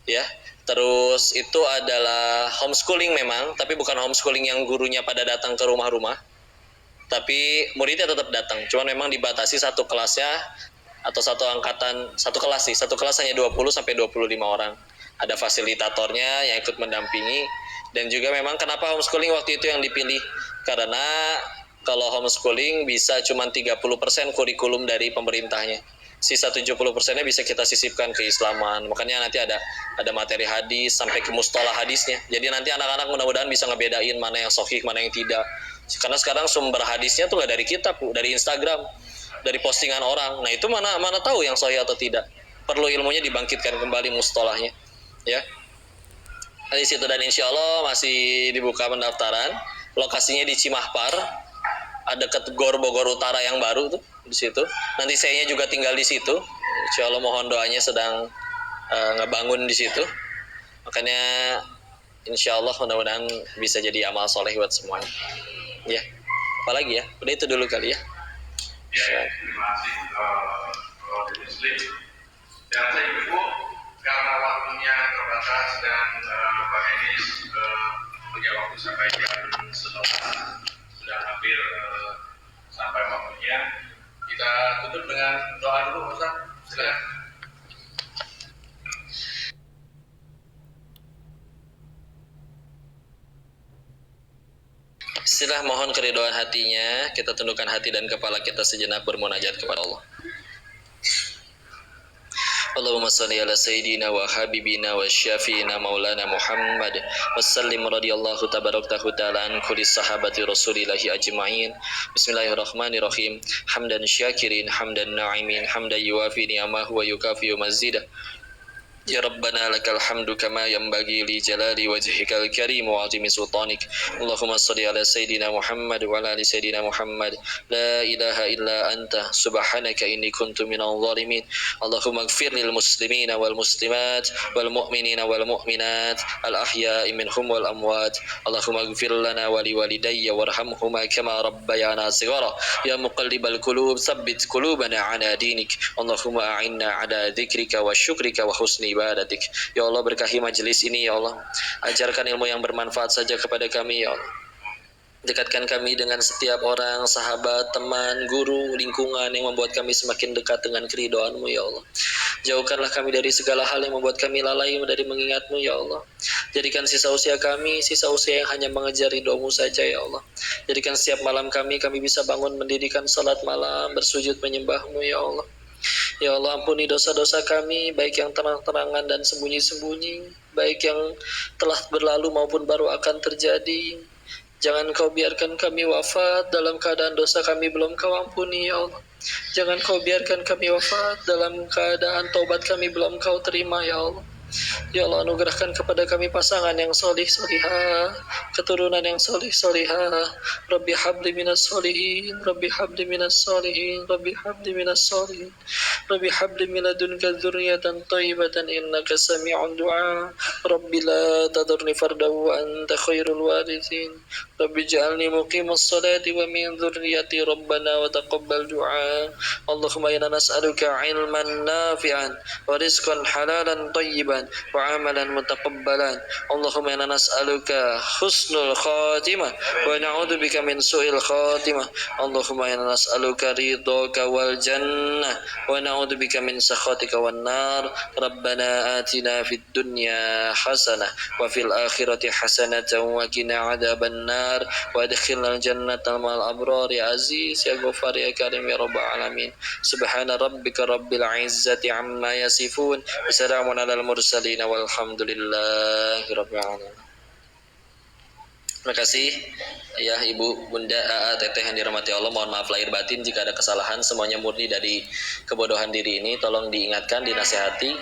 ya. Terus itu adalah homeschooling memang, tapi bukan homeschooling yang gurunya pada datang ke rumah-rumah, tapi muridnya tetap datang, cuman memang dibatasi satu kelasnya atau satu kelas hanya 20 sampai 25 orang. Ada fasilitatornya yang ikut mendampingi. Dan juga memang kenapa homeschooling waktu itu yang dipilih, karena kalau homeschooling bisa cuma 30% kurikulum dari pemerintahnya, sisa 70%-nya bisa kita sisipkan ke Islaman. Makanya nanti ada materi hadis sampai ke mustalah hadisnya. Jadi nanti anak-anak mudah-mudahan bisa ngebedain mana yang sahih, mana yang tidak. Karena sekarang sumber hadisnya tuh gak dari kitab, dari Instagram, dari postingan orang. Nah itu mana tahu yang sahih atau tidak. Perlu ilmunya dibangkitkan kembali mustalahnya, ya. Di situ, dan insya Allah masih dibuka pendaftaran. Lokasinya di Cimahpar, ada dekat Gor Bogor Utara yang baru tuh di situ. Nanti sayanya juga tinggal di situ. Insya Allah mohon doanya, sedang ngebangun di situ. Makanya insya Allah mudah-mudahan bisa jadi amal soleh buat semuanya. Ya, apalagi ya, udah itu dulu kali ya. Ya, terima kasih Pak Muslim. Dan saya juga karena waktunya terbatas dan Pak Enis punya waktu sampai jam 11, sudah hampir sampai waktunya. Kita tutup dengan doa dulu, Ustaz. Silakan. Bismillah, mohon keridhaan hatinya, kita tundukkan hati dan kepala kita sejenak bermunajat kepada Allah. Allahumma salli ala sayyidina wa habibina wa syafiina maulana Muhammad wa sallim radiyallahu tabaraktahu ta'ala an kulli sahabati rasulillahi ajma'in. Bismillahirrahmanirrahim. Hamdan syakirin, hamdan na'imin, hamdan yuwafi ni'amahu wa yukafiyu mazidah. Ya Rabbana lakal hamdu kama yanbaghi li jalali wajhikal karim wa 'azimi sultanik. Allahumma shalli ala sayidina Muhammad wa ala ali sayidina Muhammad. La ilaha illa anta subhanaka inni kuntu minadh dhalimin. Allahumma ighfir lil muslimina wal muslimat wal mu'minina wal mu'minat al ahya'i minhum wal amwat. Allahumma ighfir lana wa li walidayya warhamhuma kama rabbayana shighara. Ya muqallibal qulub tsabbit qulubana ala dinik. Allahumma a'inna ala dzikrika wa syukrika wa husni ibadatik. Ya Allah, berkahi majelis ini ya Allah. Ajarkan ilmu yang bermanfaat saja kepada kami ya Allah. Dekatkan kami dengan setiap orang, sahabat, teman, guru, lingkungan yang membuat kami semakin dekat dengan keridhaan-Mu ya Allah. Jauhkanlah kami dari segala hal yang membuat kami lalai dari mengingat-Mu ya Allah. Jadikan sisa usia kami, sisa usia yang hanya mengejar ridha-Mu saja ya Allah. Jadikan setiap malam kami bisa bangun mendirikan salat malam, bersujud menyembah-Mu ya Allah. Ya Allah, ampuni dosa-dosa kami, baik yang terang-terangan dan sembunyi-sembunyi, baik yang telah berlalu maupun baru akan terjadi. Jangan Kau biarkan kami wafat dalam keadaan dosa kami belum Kau ampuni ya Allah. Jangan Kau biarkan kami wafat dalam keadaan taubat kami belum Kau terima ya Allah. Ya Allah, anugerahkan kepada kami pasangan yang solih solihah, keturunan yang solih solihah. Rabbi habli minas solihin, Rabbi habli minas solihin, Rabbi habli minas solihin, Rabbi habli min ladunka dzurriyyatan thayyibatan innaka sami'un du'a. Rabbi la tadurni fardan wa anta khairul warithin. Rabbi ij'alni muqimas salati wa min dzurriyyati rabbana wa taqabbal du'a. Allahumma inna nas'aluka ilman nafi'an wa rizqan halalan thayyiban wa amalan mutaqabbalan. Allahumma inna nas'aluka husnul khatimah wa na'udzubika min su'il khatimah. Allahumma inna nas'aluka ridhaka wal jannah wa na'udzubika min sakhatika wan nar. Rabbana atina fid dunya hasanah wa fil akhirati hasanatan wa qina adzaban nar wa adkhilnal jannata ma'al abrar ya aziz ya ghafar ya karim ya rabbal alamin. Subhana rabbika rabbil izzati amma yasifun. Wassalamun alal mursalin walhamdulillahi rabbil alamin. Terima kasih ya Ibu, Bunda, AA, Teteh yang dirahmati Allah. Mohon maaf lahir batin jika ada kesalahan, semuanya murni dari kebodohan diri ini. Tolong diingatkan, dinasihati,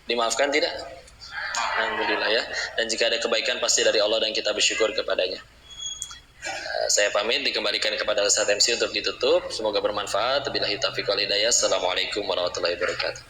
dimaafkan tidak? Alhamdulillah ya. Dan jika ada kebaikan pasti dari Allah dan kita bersyukur kepadanya. Saya pamit, dikembalikan kepada Ustaz MC untuk ditutup. Semoga bermanfaat. Billahi taufiq wal hidayah. Assalamualaikum warahmatullahi wabarakatuh.